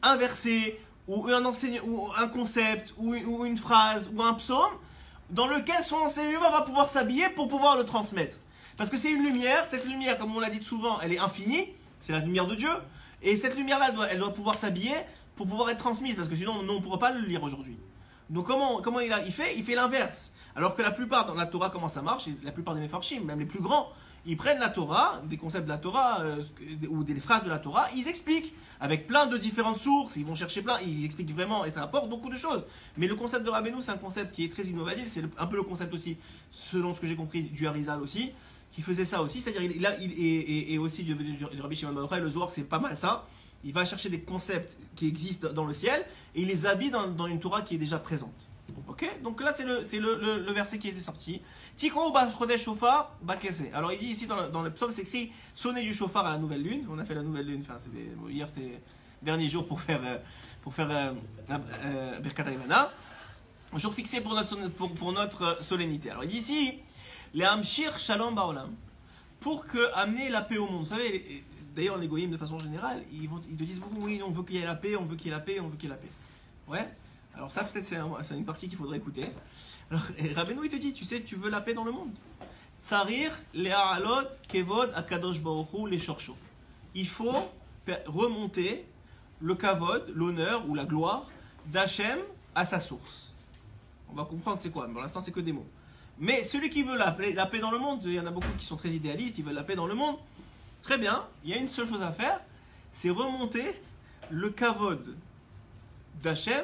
un verset ou un concept ou une phrase ou un psaume dans lequel son enseignement va pouvoir s'habiller pour pouvoir le transmettre. Parce que c'est une lumière, cette lumière comme on l'a dit souvent elle est infinie, c'est la lumière de Dieu et cette lumière-là elle doit pouvoir s'habiller pour pouvoir être transmise parce que sinon on ne pourra pas le lire aujourd'hui. Donc comment il fait l'inverse. Alors que la plupart dans la Torah comment ça marche, la plupart des mefarshim, même les plus grands, ils prennent la Torah, des concepts de la Torah ou des phrases de la Torah, ils expliquent avec plein de différentes sources, ils vont chercher plein, ils expliquent vraiment et ça apporte beaucoup de choses. Mais le concept de Rabbeinu, c'est un concept qui est très innovatif, c'est un peu le concept aussi, selon ce que j'ai compris, du Harizal aussi, qui faisait ça aussi, c'est-à-dire et aussi du Rabbi Shimon Bar Yochai, le Zohar, c'est pas mal ça. Il va chercher des concepts qui existent dans le ciel et il les habille dans une Torah qui est déjà présente. Ok, donc là c'est le verset qui était sorti. Tikro b'chodesh shofar b'keseh. Alors il dit ici dans le psaume, c'est écrit sonner du shofar à la nouvelle lune. On a fait la nouvelle lune. Enfin, hier c'était le dernier jour pour faire Birkat Hayamana. Jour fixé pour notre solennité. Alors il dit ici les hamshir shalom ba'olam, pour amener la paix au monde. Vous savez, d'ailleurs les goyim de façon générale, ils te disent beaucoup oui, on veut qu'il y ait la paix, on veut qu'il y ait la paix, on veut qu'il y ait la paix. Ouais. Alors ça peut-être c'est une partie qu'il faudrait écouter. Alors Rabbeinu il te dit, tu sais, tu veux la paix dans le monde. Tsarir le'alot kevod akadosh baruch hu les shorcho. Il faut remonter le kavod, l'honneur ou la gloire d'Hachem à sa source. On va comprendre c'est quoi. Pour l'instant c'est que des mots. Mais celui qui veut la paix dans le monde, il y en a beaucoup qui sont très idéalistes, ils veulent la paix dans le monde. Très bien, il y a une seule chose à faire, c'est remonter le kavod d'Hachem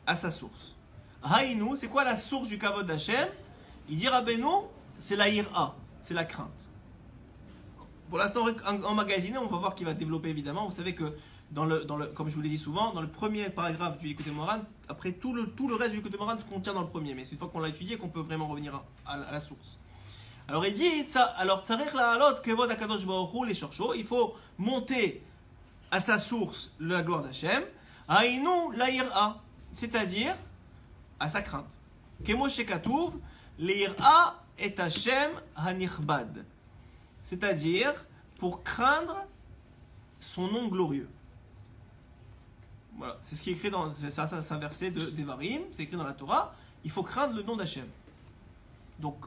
à sa source. Haïnou, c'est quoi la source du kavod d'Hachem? Il dit Rabbeinu, c'est la ira, c'est la crainte. Pour l'instant, en magasiné, on va voir qu'il va développer évidemment. Vous savez que, comme je vous l'ai dit souvent, dans le premier paragraphe du Likutei Moharan, après tout le reste du Likutei Moharan se contient dans le premier. Mais c'est une fois qu'on l'a étudié qu'on peut vraiment revenir à la source. Alors il dit, il faut monter à sa source la gloire d'Hachem, Haïnou la ira, c'est-à-dire à sa crainte. Kemo shekatuv, l'ira et Hachem hanichbad. C'est-à-dire pour craindre son nom glorieux. Voilà, c'est ce qui est écrit dans c'est un verset de Devarim, c'est écrit dans la Torah. Il faut craindre le nom d'Hachem. Donc,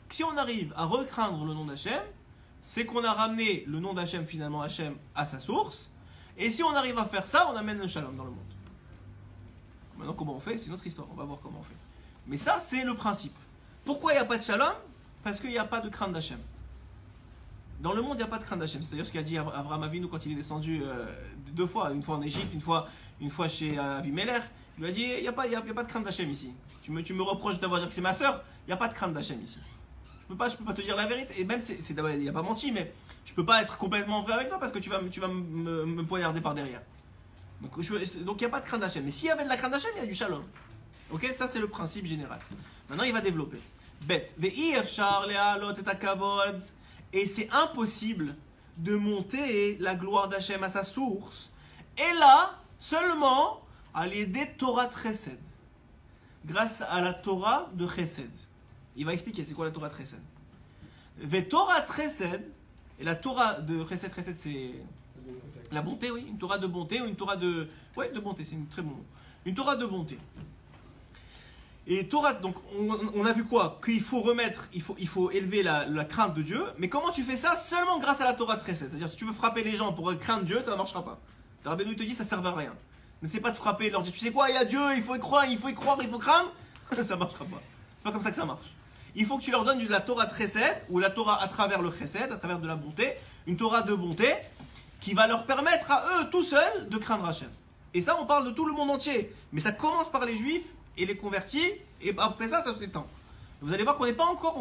si on arrive à recraindre le nom d'Hachem, c'est qu'on a ramené le nom d'Hachem finalement Hachem à sa source. Et si on arrive à faire ça, on amène le shalom dans le monde. Maintenant, comment on fait? C'est une autre histoire. On va voir comment on fait. Mais ça, c'est le principe. Pourquoi il n'y a pas de shalom? Parce qu'il n'y a pas de crainte d'Hachem. Dans le monde, il n'y a pas de crainte d'Hachem. C'est-à-dire ce qu'a dit Avraham Avinu quand il est descendu 2 fois. Une fois en Égypte, une fois chez Avimelech. Il lui a dit, il n'y a pas de crainte d'Hachem ici. Tu me reproches de t'avoir dit que c'est ma soeur. Il n'y a pas de crainte d'Hachem ici. Je peux pas te dire la vérité. Et même, il n'y a pas menti, mais je ne peux pas être complètement vrai avec toi parce que tu vas me poignarder par derrière. Donc il n'y a pas de crainte d'Hachem. Mais s'il y avait de la crainte d'Hachem, il y a du shalom. Ok, ça c'est le principe général. Maintenant, il va développer. Bet. Et c'est impossible de monter la gloire d'Hachem à sa source. Et là, seulement à l'aider Torah de Chesed. Grâce à la Torah de Chesed. Il va expliquer c'est quoi la Torah de Chesed. Ve Torah de Chesed, et la Torah de Chesed, c'est la bonté, oui. Une Torah de bonté ou une Torah de... Ouais, de bonté, c'est une très bon mot. Une Torah de bonté. Et Torah, donc on a vu quoi? Qu'il faut remettre, il faut élever la crainte de Dieu. Mais comment tu fais ça? Seulement grâce à la Torah de Chesed. C'est-à-dire si tu veux frapper les gens pour craindre Dieu, ça ne marchera pas. Rabbeinu il te dit ça ne sert à rien. N'essaie pas de frapper, de leur dire tu sais quoi, il y a Dieu, il faut y croire, il faut craindre. Ça ne marchera pas. C'est pas comme ça que ça marche. Il faut que tu leur donnes de la Torah de Chesed, ou la Torah à travers le Chesed, à travers de la bonté, une Torah de bonté, qui va leur permettre à eux tout seuls de craindre Hachem. Et ça on parle de tout le monde entier. Mais ça commence par les Juifs et les convertis, et après ça se l'étend. Vous allez voir qu'on n'est pas encore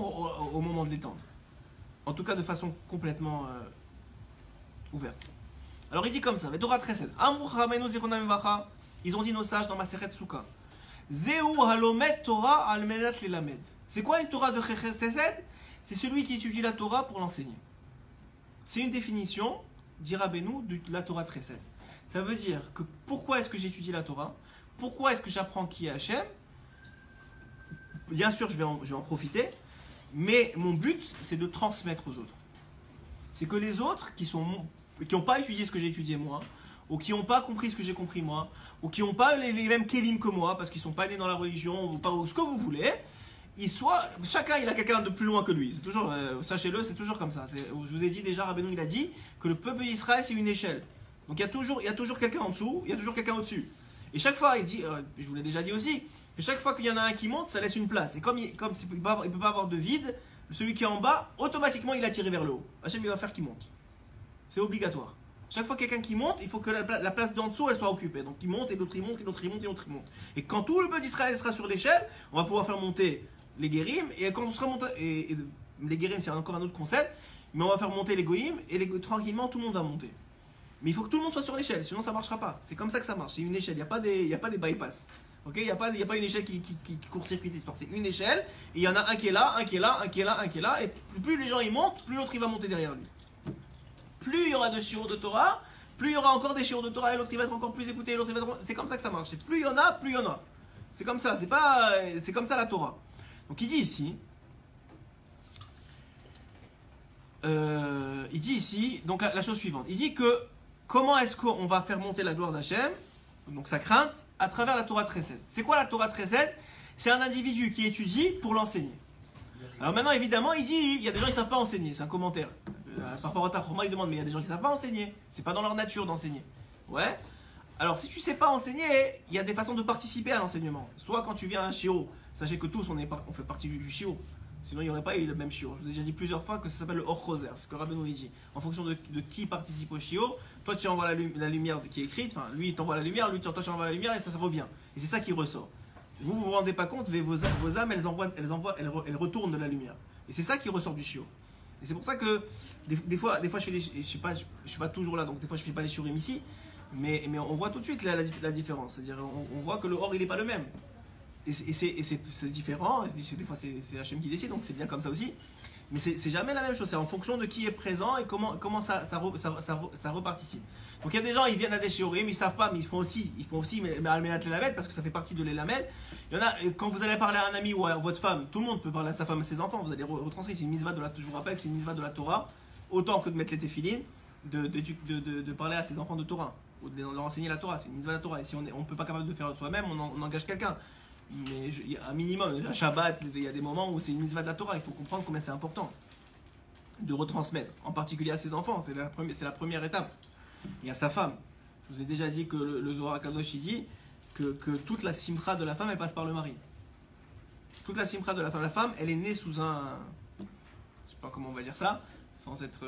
au moment de l'étendre. En tout cas de façon complètement ouverte. Alors il dit comme ça, les Torah de Chesed. Ils ont dit nos sages dans Masechet Souka. Zeu halomet Torah almenat lelamed. C'est quoi une Torah de Chesed? C'est celui qui étudie la Torah pour l'enseigner. C'est une définition, dit Rabbeinu, de la Torah de Chesed. Ça veut dire que pourquoi est-ce que j'étudie la Torah? Pourquoi est-ce que j'apprends qui est Hachem? Bien sûr, je vais en profiter, mais mon but, c'est de transmettre aux autres. C'est que les autres qui n'ont pas étudié ce que j'ai étudié moi, ou qui n'ont pas compris ce que j'ai compris moi, ou qui n'ont pas les mêmes kelim que moi, parce qu'ils ne sont pas nés dans la religion, ou ce que vous voulez, chacun il a quelqu'un de plus loin que lui. C'est toujours, sachez-le, c'est toujours comme ça. Je vous ai dit déjà, Rabbeinu il a dit que le peuple d'Israël c'est une échelle. Donc il y a toujours quelqu'un en dessous, il y a toujours quelqu'un au-dessus. Et chaque fois, il dit, je vous l'ai déjà dit aussi, que chaque fois qu'il y en a un qui monte, ça laisse une place. Et comme il ne peut pas avoir de vide, celui qui est en bas, automatiquement il est attiré vers le haut. Hachem il va faire qu'il monte. C'est obligatoire. Chaque fois quelqu'un qui monte, il faut que la place d'en dessous elle soit occupée. Donc il monte et l'autre il monte et l'autre il monte et l'autre il monte. Et quand tout le peuple d'Israël sera sur l'échelle, on va pouvoir faire monter les guérim. Et quand on sera monté, et les guérim c'est encore un autre concept, mais on va faire monter les goïm et tranquillement tout le monde va monter. Mais il faut que tout le monde soit sur l'échelle, sinon ça ne marchera pas. C'est comme ça que ça marche, c'est une échelle, il n'y a pas des bypass. Okay, il n'y a pas une échelle qui court-circuite l'histoire, c'est une échelle, et il y en a un qui est là, un qui est là, un qui est là, un qui est là, et plus les gens y montent, plus l'autre il va monter derrière lui. Plus il y aura de shiur de Torah, plus il y aura encore des shiur de Torah, et l'autre il va être encore plus écouté, et l'autre il va être... C'est comme ça que ça marche, plus il y en a, plus il y en a. C'est comme ça, c'est comme ça la Torah. Donc il dit ici, donc la chose suivante, il dit que comment est-ce qu'on va faire monter la gloire d'Hachem, donc sa crainte, à travers la Torah de Chesed. C'est quoi la Torah de Chesed? C'est un individu qui étudie pour l'enseigner. Alors maintenant, évidemment, il dit, il y a des gens qui ne savent pas enseigner, c'est un commentaire. Par rapport à ta il demande, mais il y a des gens qui ne savent pas enseigner. C'est pas dans leur nature d'enseigner. Ouais. Alors si tu ne sais pas enseigner, il y a des façons de participer à l'enseignement. Soit quand tu viens à un shiur, sachez que tous on fait partie du shiur. Sinon il n'y aurait pas eu le même shiur. Je vous ai déjà dit plusieurs fois que ça s'appelle le Or Choser, c'est ce que Rabbeinu dit. En fonction de qui participe au shiur, toi tu envoies la lumière qui est écrite, enfin lui il t'envoie la lumière, toi tu envoies la lumière et ça revient. Et c'est ça qui ressort. Vous vous rendez pas compte, mais vos âmes elles retournent de la lumière. Et c'est ça qui ressort du chiot. Et c'est pour ça que des fois je fais je suis pas toujours là, donc des fois je fais pas des shiurim ici, mais on voit tout de suite la différence. C'est-à-dire on voit que le or il est pas le même. Et c'est différent, des fois c'est Hachem qui décide, donc c'est bien comme ça aussi. Mais c'est jamais la même chose, c'est en fonction de qui est présent et comment ça reparticipe. Donc il y a des gens, ils viennent à des shiurim, ils savent pas, mais ils font aussi mais Almenat Lelamed, parce que ça fait partie de l'Elamed. Il y en a, quand vous allez parler à un ami ou à votre femme, tout le monde peut parler à sa femme et à ses enfants, vous allez retranscrire, c'est une mitzvah de la, je vous rappelle que c'est une mitzvah de la Torah, autant que de mettre les téphilines, de parler à ses enfants de Torah, ou de leur enseigner la Torah, c'est une mitzvah de la Torah. Et si on ne peut pas capable de faire soi-même, on engage quelqu'un. Mais il y a un minimum, à Shabbat, il y a des moments où c'est une mitzvah de la Torah, il faut comprendre combien c'est important de retransmettre, en particulier à ses enfants, c'est la première étape. Et à sa femme. Je vous ai déjà dit que le Zohar HaKadosh il dit que toute la simcha de la femme elle passe par le mari. Toute la simcha de la femme elle est née sous un, je sais pas comment on va dire ça, sans être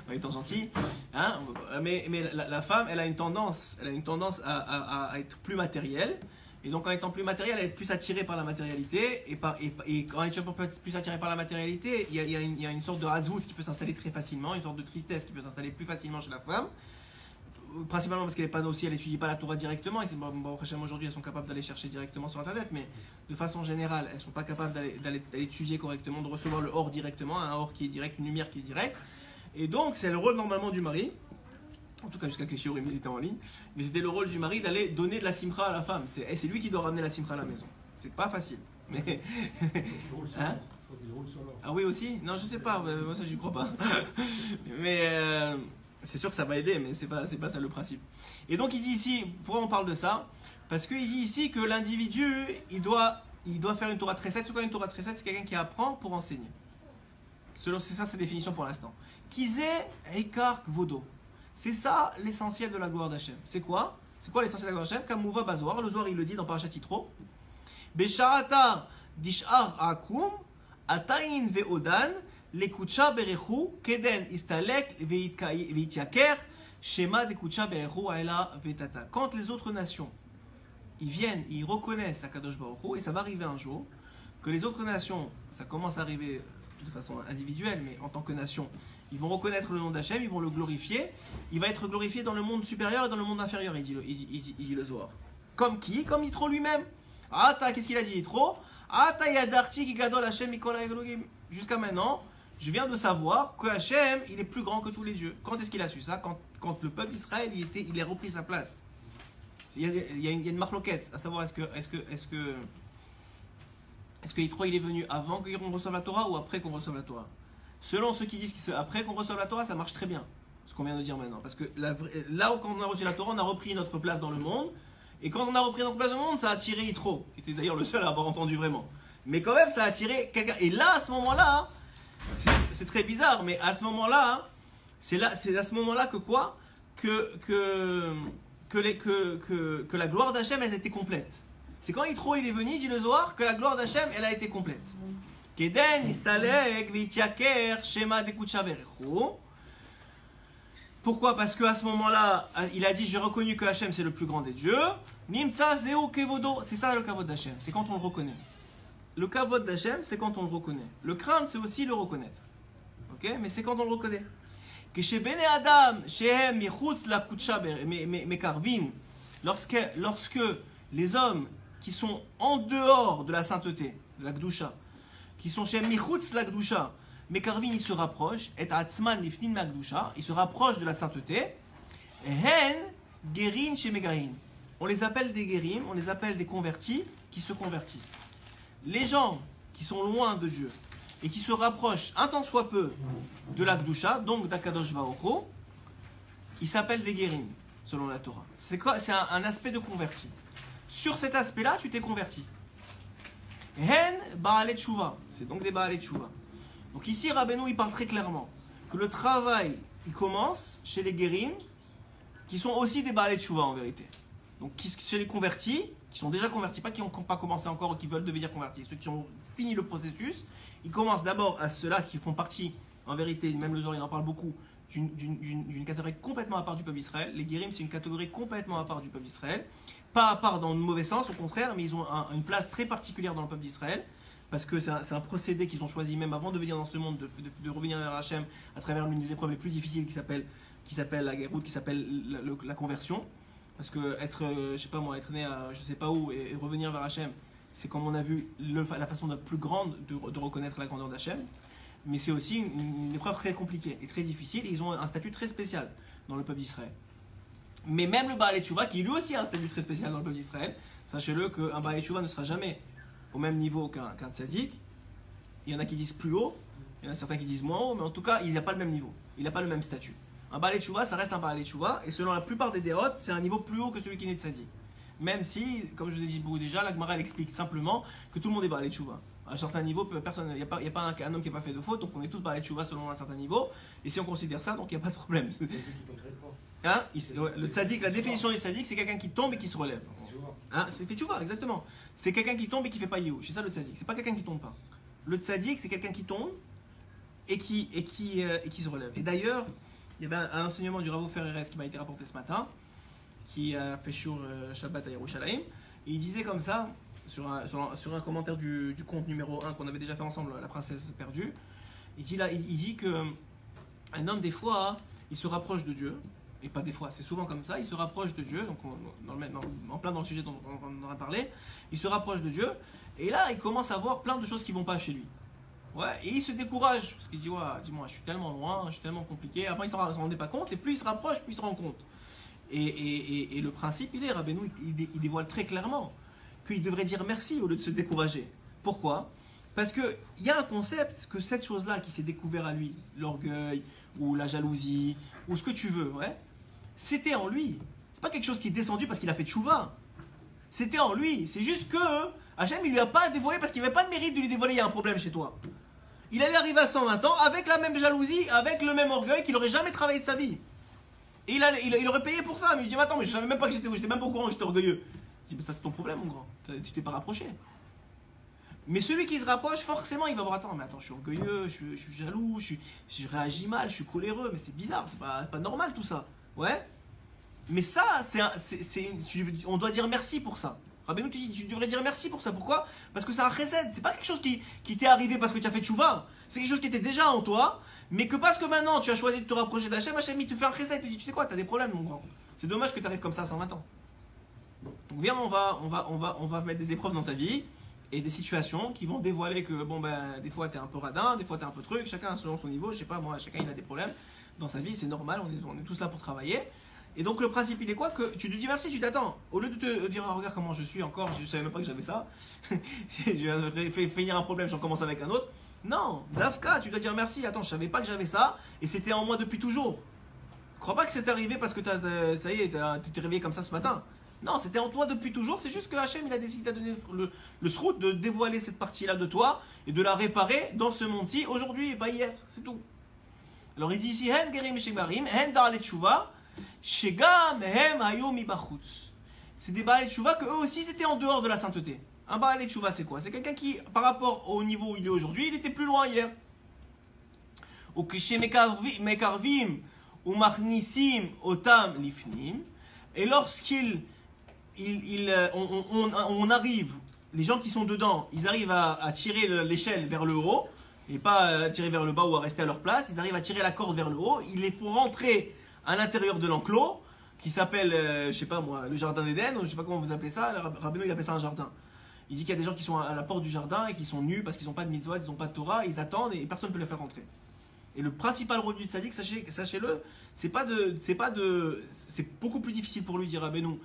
en étant gentil, hein, mais la femme elle a une tendance à être plus matérielle. Et donc en étant plus matérielle, elle est plus attirée par la matérialité. Et quand elle est plus attirée par la matérialité, il y a une sorte de hazwout qui peut s'installer très facilement, une sorte de tristesse qui peut s'installer plus facilement chez la femme. Principalement parce qu'elle n'est pas aussi, elle n'étudie pas la Torah directement. Et aujourd'hui, elles sont capables d'aller chercher directement sur Internet. Mais de façon générale, elles ne sont pas capables d'aller étudier correctement, de recevoir le or directement, un or qui est direct, une lumière qui est directe. Et donc c'est le rôle normalement du mari. En tout cas jusqu'à que les shiurim étaient en ligne, mais c'était le rôle du mari d'aller donner de la simcha à la femme. C'est lui qui doit ramener la simcha à la maison. C'est pas facile. Mais hein? Ah oui aussi? Non je sais pas, moi ça j'y crois pas. Mais c'est sûr que ça va aider, mais c'est pas ça le principe. Et donc il dit ici, pourquoi on parle de ça? Parce qu'il dit ici que l'individu il doit faire une Torah Tresset. C'est quoi une Torah Tresset? C'est quelqu'un qui apprend pour enseigner. C'est ça sa définition pour l'instant. Kizé Eikar Kvodo. C'est ça l'essentiel de la gloire d'Hachem. C'est quoi? C'est quoi l'essentiel de la gloire d'Hachem? Comme Mouva Bazoar, le Zohar il le dit dans Parashat Yitro. Besha'ata dish'ar akum, atayin ve'odan, lekucha berechu, keden istalek ve'ityaker, shema dekucha berechu aela ve'tata. Quand les autres nations, ils viennent, ils reconnaissent Akadosh Baruch Hu, et ça va arriver un jour, que les autres nations, ça commence à arriver de façon individuelle, mais en tant que nation, ils vont reconnaître le nom d'Hachem, ils vont le glorifier. Il va être glorifié dans le monde supérieur et dans le monde inférieur, il dit le Zohar. Comme qui? Comme Yitro lui-même. Qu'est-ce qu'il a dit Yitro? Yadarti ki gadol Hachem mikol ha'elogim. Jusqu'à maintenant, je viens de savoir que Hachem, il est plus grand que tous les dieux. Quand est-ce qu'il a su ça? Quand le peuple d'Israël, il a repris sa place. Il y a une marloquette, à savoir est-ce que Yitro il est venu avant qu'on reçoive la Torah ou après qu'on reçoive la Torah? Selon ceux qui disent qu'après qu'on reçoive la Torah, ça marche très bien. Ce qu'on vient de dire maintenant. Parce que là où quand on a reçu la Torah, on a repris notre place dans le monde. Et quand on a repris notre place dans le monde, ça a attiré Yitro, qui était d'ailleurs le seul à avoir entendu vraiment. Mais quand même, ça a attiré quelqu'un. Et là, à ce moment-là, c'est très bizarre, mais à ce moment-là, c'est à ce moment-là que quoi? Que la gloire d'Hachem, elle était complète. C'est quand Yitro il est venu, dit le Zohar, que la gloire d'Hachem, elle a été complète. Keden istalek v'ityaker shema dekucha berechu. Pourquoi? Parce qu'à ce moment-là, il a dit j'ai reconnu que Hachem c'est le plus grand des dieux. Nimtsa zeu kevodo. C'est ça le kavod d'Hachem, c'est quand on le reconnaît. Le kavod d'Hachem, c'est quand on le reconnaît. Le craindre, c'est aussi le reconnaître. Ok? Mais c'est quand on le reconnaît. Que bene adam shehem michutz la kutsha mekarvin. Lorsque les hommes qui sont en dehors de la sainteté, de la Gdusha, qui sont chez Michutz la Gdusha, mais Karvin il se rapproche, et Atzman Lifnin ma Gdusha, il se rapproche de la sainteté, Hen Gerin chez Megarin. On les appelle des Gerim, on les appelle des convertis qui se convertissent. Les gens qui sont loin de Dieu et qui se rapprochent un tant soit peu de la Gdusha, donc d'Akadosh Baruch Hu, ils s'appellent des Gerim, selon la Torah. C'est un aspect de converti. Sur cet aspect-là, tu t'es converti. Hen Baalei Tshuva, c'est donc des Baalei Tshuva. Donc ici, Rabbeinu, il parle très clairement que le travail, il commence chez les Guérim, qui sont aussi des Baalei Tshuva en vérité. Donc chez les convertis, qui sont déjà convertis, pas qui n'ont pas commencé encore ou qui veulent devenir convertis, ceux qui ont fini le processus, ils commencent d'abord à ceux-là qui font partie, en vérité, même le Zohar il en parle beaucoup, d'une catégorie complètement à part du peuple d'Israël. Les guérim, c'est une catégorie complètement à part du peuple d'Israël. Pas à part dans le mauvais sens, au contraire, mais ils ont une place très particulière dans le peuple d'Israël. Parce que c'est un procédé qu'ils ont choisi même avant de venir dans ce monde, de revenir vers Hachem à travers l'une des épreuves les plus difficiles qui s'appelle la guéroute, qui s'appelle la conversion. Parce que être né à je sais pas où et revenir vers Hachem, c'est comme on a vu la façon la plus grande de reconnaître la grandeur d'Hachem. Mais c'est aussi une épreuve très compliquée et très difficile. Et ils ont un statut très spécial dans le peuple d'Israël. Mais même le Baal Teshuvah, qui lui aussi a un statut très spécial dans le peuple d'Israël, sachez-le qu'un Baal Teshuvah ne sera jamais au même niveau qu'un tzaddik. Il y en a qui disent plus haut, il y en a certains qui disent moins haut, mais en tout cas, il n'a pas le même niveau, il n'a pas le même statut. Un Baal Teshuvah, ça reste un Baal Teshuvah, et selon la plupart des dérotes, c'est un niveau plus haut que celui qui est né de tzaddik. Même si, comme je vous ai dit beaucoup déjà, la Gemara elle explique simplement que tout le monde est Baal Teshuvah. À un certain niveau, il n'y a pas un homme qui n'a pas fait de faute, donc on est tous Baal Teshuvah selon un certain niveau, et si on considère ça, donc il n'y a pas de problème. Hein, le tzaddik, la définition du tzaddik, c'est quelqu'un qui tombe et qui se relève. Hein, c'est fait tchouva, exactement. C'est quelqu'un qui tombe et qui fait pas yéhouch. C'est ça le tzaddik. C'est pas quelqu'un qui tombe pas. Le tzaddik, c'est quelqu'un qui tombe et qui se relève. Et d'ailleurs, il y avait un enseignement du Rav Ofer Erez qui m'a été rapporté ce matin, qui a fait sur Shabbat à Yerushalayim. Et il disait comme ça, sur un commentaire du conte numéro 1 qu'on avait déjà fait ensemble, La princesse perdue. Il dit que un homme, des fois, il se rapproche de Dieu. Et pas des fois, c'est souvent comme ça, il se rapproche de Dieu, donc en plein dans le sujet dont on a parlé, il se rapproche de Dieu, et là il commence à voir plein de choses qui vont pas chez lui. Ouais, et il se décourage, parce qu'il dit, ouais, dis-moi, je suis tellement loin, je suis tellement compliqué, après il s'en rendait pas compte, et plus il se rapproche, plus il se rend compte. Et le principe, il est, Rabbeinu, il dévoile très clairement qu'il devrait dire merci au lieu de se décourager. Pourquoi ? Parce qu'il y a un concept que cette chose-là qui s'est découvert à lui, l'orgueil, ou la jalousie, ou ce que tu veux, ouais, c'était en lui. C'est pas quelque chose qui est descendu parce qu'il a fait tchouva. C'était en lui. C'est juste que Hachem, il lui a pas dévoilé parce qu'il n'y avait pas de mérite de lui dévoiler. Il y a un problème chez toi. Il allait arriver à 120 ans avec la même jalousie, avec le même orgueil qu'il n'aurait jamais travaillé de sa vie. Et il aurait payé pour ça. Mais il dit, mais attends, mais je savais même pas que j'étais même pas au courant que j'étais orgueilleux. Je dis, mais ça c'est ton problème, mon grand. Tu t'es pas rapproché. Mais celui qui se rapproche, forcément, il va voir, attends, je suis orgueilleux, je suis jaloux, je réagis mal, je suis coléreux, mais c'est bizarre, c'est pas normal tout ça. Ouais. Mais ça, on doit dire merci pour ça. Rabbeinu te dit, tu devrais dire merci pour ça. Pourquoi ? Parce que c'est un chesed. C'est pas quelque chose qui t'est arrivé parce que tu as fait tchouva. C'est quelque chose qui était déjà en toi, mais que parce que maintenant tu as choisi de te rapprocher d'Hachem, Hachem il te fait un chesed. Il te dit, tu sais quoi, tu as des problèmes, mon grand. C'est dommage que tu arrives comme ça à 120 ans. Donc viens, on va mettre des épreuves dans ta vie et des situations qui vont dévoiler que bon ben des fois tu es un peu radin, des fois tu es un peu truc, chacun selon son niveau, je sais pas moi, chacun il a des problèmes dans sa vie, c'est normal, on est tous là pour travailler. Et donc le principe il est quoi ? Que tu te dis merci, tu t'attends. Au lieu de te dire oh, regarde comment je suis encore, je savais même pas que j'avais ça, je viens de finir un problème, j'en commence avec un autre. Non, Dafka, tu dois dire merci, attends, je savais pas que j'avais ça et c'était en moi depuis toujours. Crois pas que c'est arrivé parce que ça y est, tu t'es réveillé comme ça ce matin. Non, c'était en toi depuis toujours, c'est juste que Hachem il a décidé de donner le srout de dévoiler cette partie-là de toi et de la réparer dans ce monde-ci aujourd'hui et pas hier, c'est tout. Alors il dit ici, Hen gerim shebarim, hen da'al tshuva, shegam hem hayu mibachutz. C'est des Baal Teshuvah que eux aussi c'était en dehors de la sainteté. Un Baal Teshuvah c'est quoi ? C'est quelqu'un qui, par rapport au niveau où il est aujourd'hui, il était plus loin hier. Ou kishe mekarvim ou machnisim otam lifnim. Et lorsqu'il on arrive, les gens qui sont dedans, ils arrivent à tirer l'échelle vers le haut, et pas à tirer vers le bas ou à rester à leur place, ils arrivent à tirer la corde vers le haut, ils les font rentrer à l'intérieur de l'enclos, qui s'appelle, je sais pas moi, le jardin d'Éden, ou je sais pas comment vous appelez ça, Rabbeinu il appelle ça un jardin. Il dit qu'il y a des gens qui sont à la porte du jardin et qui sont nus parce qu'ils n'ont pas de mitzvot, ils n'ont pas de Torah, ils attendent et personne ne peut les faire rentrer. Et le principal rôle du tzaddik, sachez-le, c'est beaucoup plus difficile pour lui, dit Rabbeinu,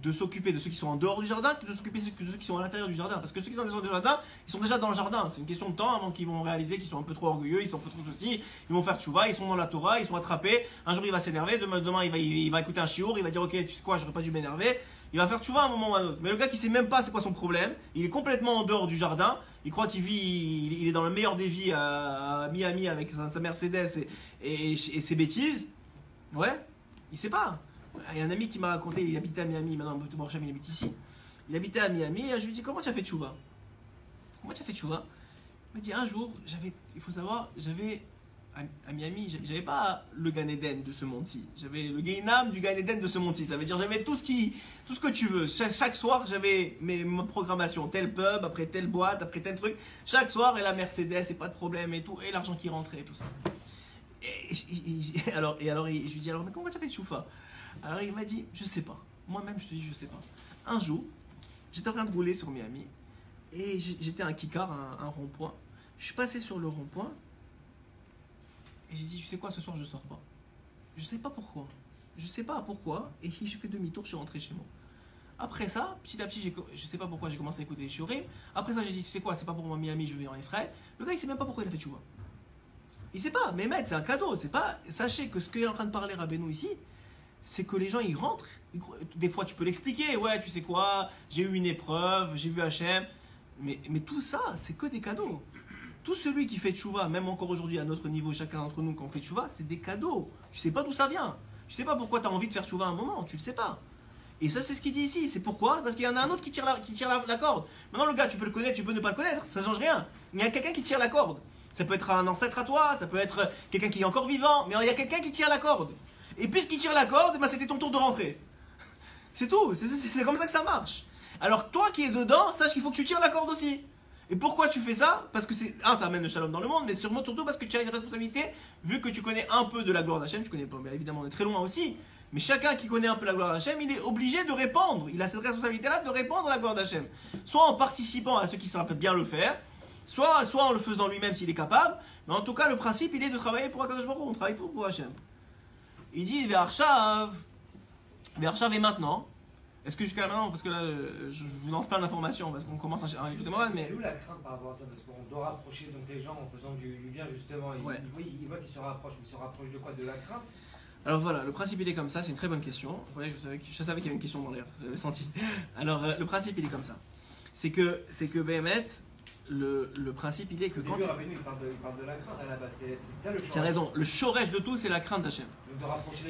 de s'occuper de ceux qui sont en dehors du jardin que de s'occuper de ceux qui sont à l'intérieur du jardin. Parce que ceux qui sont dans le jardin, ils sont déjà dans le jardin. C'est une question de temps avant qu'ils vont réaliser qu'ils sont un peu trop orgueilleux, ils sont un peu trop ceci, ils vont faire tchouva, ils sont dans la Torah, ils sont attrapés. Un jour il va s'énerver, demain il va écouter un chiour, il va dire ok, tu sais quoi, j'aurais pas dû m'énerver. Il va faire tchouva à un moment ou à un autre. Mais le gars qui sait même pas c'est quoi son problème, il est complètement en dehors du jardin, il croit qu'il vit, il est dans le meilleur des vies à Miami avec sa Mercedes et ses bêtises. Ouais, il sait pas. Il y a un ami qui m'a raconté, il habitait à Miami, maintenant il habite ici. Il habitait à Miami et je lui dis comment tu as fait tchouva ? Comment tu as fait tchouva ? Il m'a dit un jour, il faut savoir, j'avais à Miami, j'avais pas le Gan Eden de ce monde-ci. J'avais le Gainam du Gan Eden de ce monde-ci. Ça veut dire j'avais tout ce que tu veux. Chaque soir, j'avais ma programmation. Tel pub, après telle boîte, après tel truc. Chaque soir, et la Mercedes, et pas de problème, et tout. Et l'argent qui rentrait, et tout ça. Alors, je lui dis, alors, mais comment tu as fait de choufa? Alors, il m'a dit, je sais pas. Moi-même, je te dis, je sais pas. Un jour, j'étais en train de rouler sur Miami, et j'étais à un kikar, un rond-point. Je suis passé sur le rond-point, et j'ai dit, tu sais quoi, ce soir je sors pas. Je sais pas pourquoi. Je sais pas pourquoi. Et j'ai fait demi-tour, je suis rentré chez moi. Après ça, petit à petit, je sais pas pourquoi j'ai commencé à écouter les shiurim. Après ça, j'ai dit, tu sais quoi, c'est pas pour moi Miami, je vais venir en Israël. Le gars, il sait même pas pourquoi il a fait tchouva. Il sait pas. Mais maître, c'est un cadeau. C'est pas. Sachez que ce qu'il est en train de parler Rabbeinu ici, c'est que les gens, ils rentrent. Des fois, tu peux l'expliquer. Ouais, tu sais quoi, j'ai eu une épreuve, j'ai vu Hachem. Mais tout ça, c'est que des cadeaux. Tout celui qui fait tchouva, même encore aujourd'hui à notre niveau, chacun d'entre nous quand on fait tchouva, c'est des cadeaux. Tu sais pas d'où ça vient. Tu sais pas pourquoi tu as envie de faire tchouva à un moment, tu le sais pas. Et ça, c'est ce qu'il dit ici. C'est pourquoi? Parce qu'il y en a un autre qui tire la corde. Maintenant, le gars, tu peux le connaître, tu peux ne pas le connaître, ça change rien. Il y a quelqu'un qui tire la corde. Ça peut être un ancêtre à toi, ça peut être quelqu'un qui est encore vivant, mais il y a quelqu'un qui tire la corde. Et puisqu'il tire la corde, ben, c'était ton tour de rentrer. C'est tout. C'est comme ça que ça marche. Alors, toi qui es dedans, sache qu'il faut que tu tires la corde aussi. Et pourquoi tu fais ça? Parce que ça amène le shalom dans le monde, mais surtout parce que tu as une responsabilité, vu que tu connais un peu de la gloire d'Hachem, tu connais pas, bien évidemment on est très loin aussi, mais chacun qui connaît un peu la gloire d'Hachem, il est obligé de répandre, il a cette responsabilité-là de répandre la gloire d'Hachem. Soit en participant à ceux qui savent bien le faire, soit en le faisant lui-même s'il est capable, mais en tout cas le principe il est de travailler pour Akadosh Baruch Hu, on travaille pour Hachem. Il dit Ve'arshav et maintenant. Est-ce que jusqu'à maintenant, parce que là, je vous lance plein d'informations, parce qu'on commence à écouter mal, mais... C'est où la crainte par rapport à ça? Parce qu'on doit rapprocher donc, les gens en faisant du bien, justement. Ouais. Ils voient qu'ils se rapprochent, mais ils se rapprochent de quoi? De la crainte? Alors voilà, le principe il est comme ça, c'est une très bonne question. Ouais, je savais qu'il y avait une question dans l'air, vous l'avez senti. Alors le principe il est comme ça. C'est que Béhémet, le principe il est que quand tu... il parle de la crainte à la base, c'est ça le shoresh. Tu as raison, le shoresh de tout c'est la crainte d'Hachem.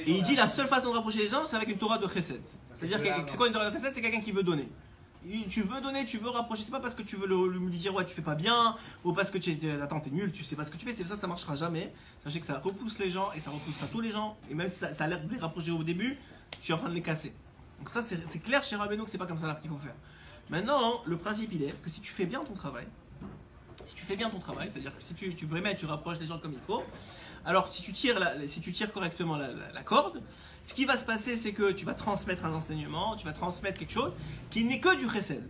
Et il dit la seule façon de rapprocher les gens c'est avec une Torah de chesed. C'est-à-dire que c'est quoi une Torah de chesed? C'est quelqu'un qui veut donner. Tu veux donner, tu veux rapprocher, c'est pas parce que tu veux lui dire ouais tu fais pas bien, ou parce que attends t'es nul, tu sais pas ce que tu fais, c'est ça marchera jamais. Sachez que ça repousse les gens et ça repoussera tous les gens, et même si ça a l'air de les rapprocher au début, tu es en train de les casser. Donc ça c'est clair chez Rabbeinu que c'est pas comme ça qu'il faut faire. Maintenant, le principe il est que si tu fais bien ton travail, c'est-à-dire que si tu vraiment tu rapproches les gens comme il faut, alors si tu tires correctement la corde, ce qui va se passer c'est que tu vas transmettre un enseignement, tu vas transmettre quelque chose qui n'est que du chesed,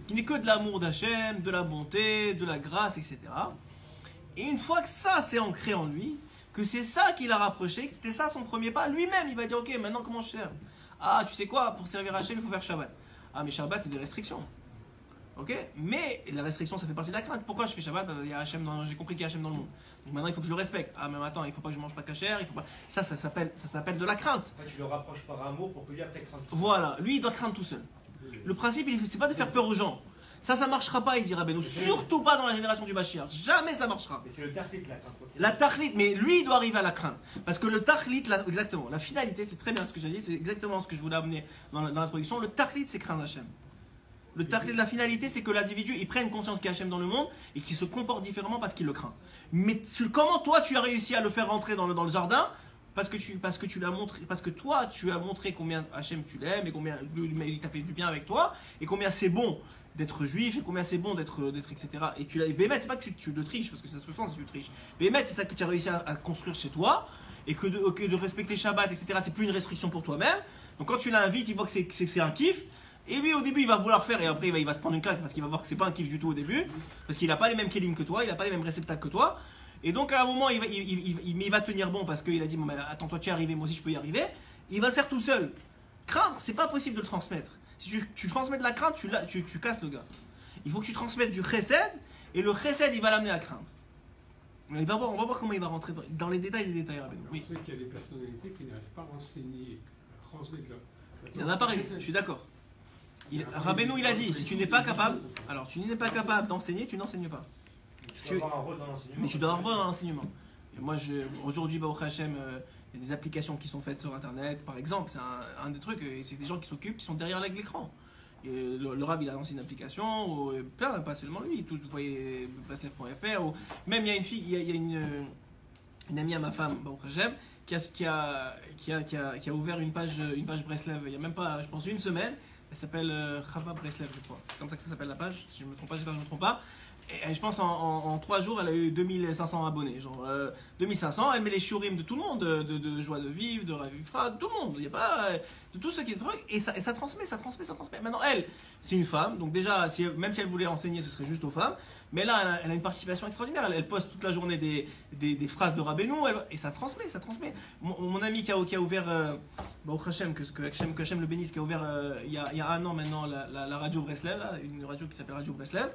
qui n'est que de l'amour d'Hachem, de la bonté, de la grâce, etc. Et une fois que ça c'est ancré en lui, que c'est ça qui l'a rapproché, que c'était ça son premier pas, lui-même il va dire ok maintenant comment je sers? Ah tu sais quoi, pour servir Hachem il faut faire Shabbat. Ah mais Shabbat c'est des restrictions. Ok, mais la restriction ça fait partie de la crainte. Pourquoi je fais Shabbat? Il y a Hachem j'ai compris qu'il y a Hachem dans le monde. Donc maintenant il faut que je le respecte. Ah mais attends, il faut pas que je mange pas cachère, il faut pas. Ça s'appelle de la crainte. Tu le rapproches par amour pour que lui après crainte. Voilà, lui il doit craindre tout seul. Le principe c'est pas de faire peur aux gens. Ça marchera pas, il dit Rabbeinu. Surtout pas dans la génération du Mashiach. Jamais ça marchera. Mais c'est le tachlit la crainte. La tachlit, mais lui il doit arriver à la crainte. Parce que le tachlit, exactement, la finalité, c'est très bien ce que j'ai dit, c'est exactement ce que je voulais amener dans l'introduction. Le tachlit c'est craindre Hachem. Le tachlit de la finalité, c'est que l'individu il prenne conscience qu'il y a Hachem dans le monde et qu'il se comporte différemment parce qu'il le craint. Mais comment toi tu as réussi à le faire rentrer dans le jardin? Parce que tu l'as montré, parce que toi tu as montré combien Hachem tu l'aimes et combien il t'a fait du bien avec toi et combien c'est bon d'être juif et combien c'est bon d'être etc. Et tu l'as. Bémet, c'est pas que tu le triches parce que ça se sent si tu triches. Bémet, c'est ça que tu as réussi à construire chez toi et que de respecter Shabbat etc. C'est plus une restriction pour toi-même. Donc quand tu l'invites, il voit que c'est un kiff. Et lui au début il va vouloir faire et après il va se prendre une claque parce qu'il va voir que c'est pas un kiff du tout au début parce qu'il n'a pas les mêmes kelim que toi, il n'a pas les mêmes réceptacles que toi et donc à un moment il va tenir bon parce qu'il a dit bon, bah, attends toi tu es arrivé, moi aussi je peux y arriver, il va le faire tout seul. Craindre c'est pas possible de le transmettre. Si tu transmets de la crainte tu casses le gars. Il faut que tu transmettes du chesed et le chesed il va l'amener à craindre. On va voir comment il va rentrer dans les détails des détails. Oui. On sait qu'il y a des personnalités qui n'arrivent pas à enseigner, à transmettre il y en a pareil, je suis d'accord. Rabbeinu il a dit, si tu n'es pas capable, alors tu n'es pas capable d'enseigner, tu n'enseignes pas. Tu dois avoir un rôle dans l'enseignement. Mais tu dois avoir un rôle dans l'enseignement. Et moi aujourd'hui, Baruch Hashem, il y a des applications qui sont faites sur internet, par exemple, c'est un des trucs, et c'est des gens qui s'occupent, qui sont derrière l'écran. Et le Rav il a lancé une application, ou, pas seulement lui, vous voyez Baslev.fr, ou même il y a une fille, il y une amie à ma femme, Baruch Hashem, qui a ouvert une page Breslev il y a même pas, je pense, une semaine. Elle s'appelle Chava Breslev, je crois. C'est comme ça que ça s'appelle la page, si je ne me trompe pas, j'espère que je ne me trompe pas. Et je pense en 3 jours, elle a eu 2500 abonnés. Genre 2500, elle met les shiurim de tout le monde, de Joie de Vivre, de Ravifra, de tout le monde. Il n'y a pas de tout ce qui est truc. Et ça transmet. Maintenant, elle, c'est une femme. Donc déjà, même si elle voulait enseigner, ce serait juste aux femmes. Mais là, elle a une participation extraordinaire. Elle poste toute la journée des phrases de Rabbeinu. Et ça transmet. Mon ami qui a ouvert, Baruch Hashem, que Hashem le bénisse, qui a ouvert il y a 1 an maintenant la radio Breslev, là, une radio qui s'appelle Radio Breslev.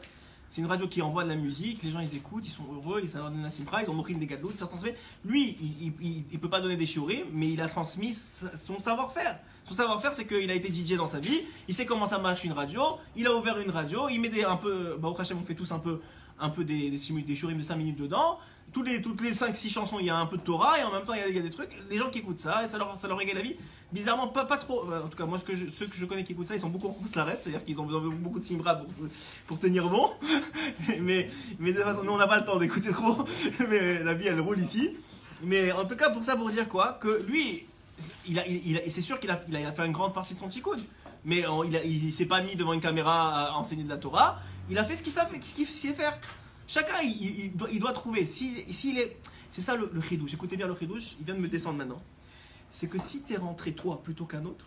C'est une radio qui envoie de la musique, les gens ils écoutent, ils sont heureux, ça leur donne un simpra, ils ont moqué des gadloutes, ça transmet. Lui, il peut pas donner des shiurim, mais il a transmis son savoir-faire. Son savoir-faire, c'est qu'il a été DJ dans sa vie, il sait comment ça marche une radio, il a ouvert une radio, il met un peu, Baruch Hashem, on fait tous un peu des shiurim de 5 minutes dedans. Toutes les 5-6 chansons, il y a un peu de Torah et en même temps il y a des trucs, les gens qui écoutent ça et ça leur régale la vie. Bizarrement, pas trop. En tout cas, moi, ceux que je connais qui écoutent ça, ils sont beaucoup en Kouslarette, c'est-à-dire qu'ils ont besoin de beaucoup de Simbra pour tenir bon. mais de toute façon, nous on n'a pas le temps d'écouter trop, mais la vie elle roule ici. Mais en tout cas, pour dire quoi, que lui, c'est sûr qu'il a fait une grande partie de son tikkun, mais il s'est pas mis devant une caméra à enseigner de la Torah, il a fait ce qu'il sait faire. Chacun, il doit trouver. C'est ça le chidouche. Écoutez bien le chidouche, il vient de me descendre maintenant. C'est que si tu es rentré toi plutôt qu'un autre,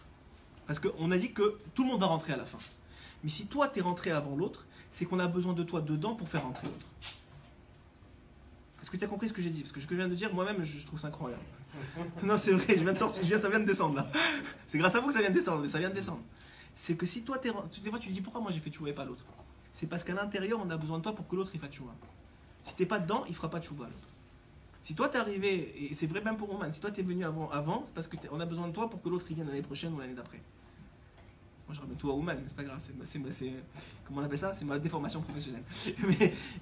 parce qu'on a dit que tout le monde va rentrer à la fin. Mais si toi tu es rentré avant l'autre, c'est qu'on a besoin de toi dedans pour faire rentrer l'autre. Est-ce que tu as compris ce que j'ai dit? Parce que ce que je viens de dire, moi-même, je trouve ça incroyable. Non, c'est vrai, ça vient de descendre là. C'est grâce à vous que ça vient de descendre, mais ça vient de descendre. C'est que si toi, des fois tu te dis pourquoi moi j'ai fait tchouva et pas l'autre. C'est parce qu'à l'intérieur, on a besoin de toi pour que l'autre il fasse tchouva. Si t'es pas dedans, il fera pas tchouva l'autre. Si toi t'es arrivé, et c'est vrai même pour Roman, si toi t'es venu avant, c'est parce qu'on a besoin de toi pour que l'autre il vienne l'année prochaine ou l'année d'après. Moi je ramène tout à Ouman, mais c'est pas grave, c'est comment on appelle ça? C'est ma déformation professionnelle.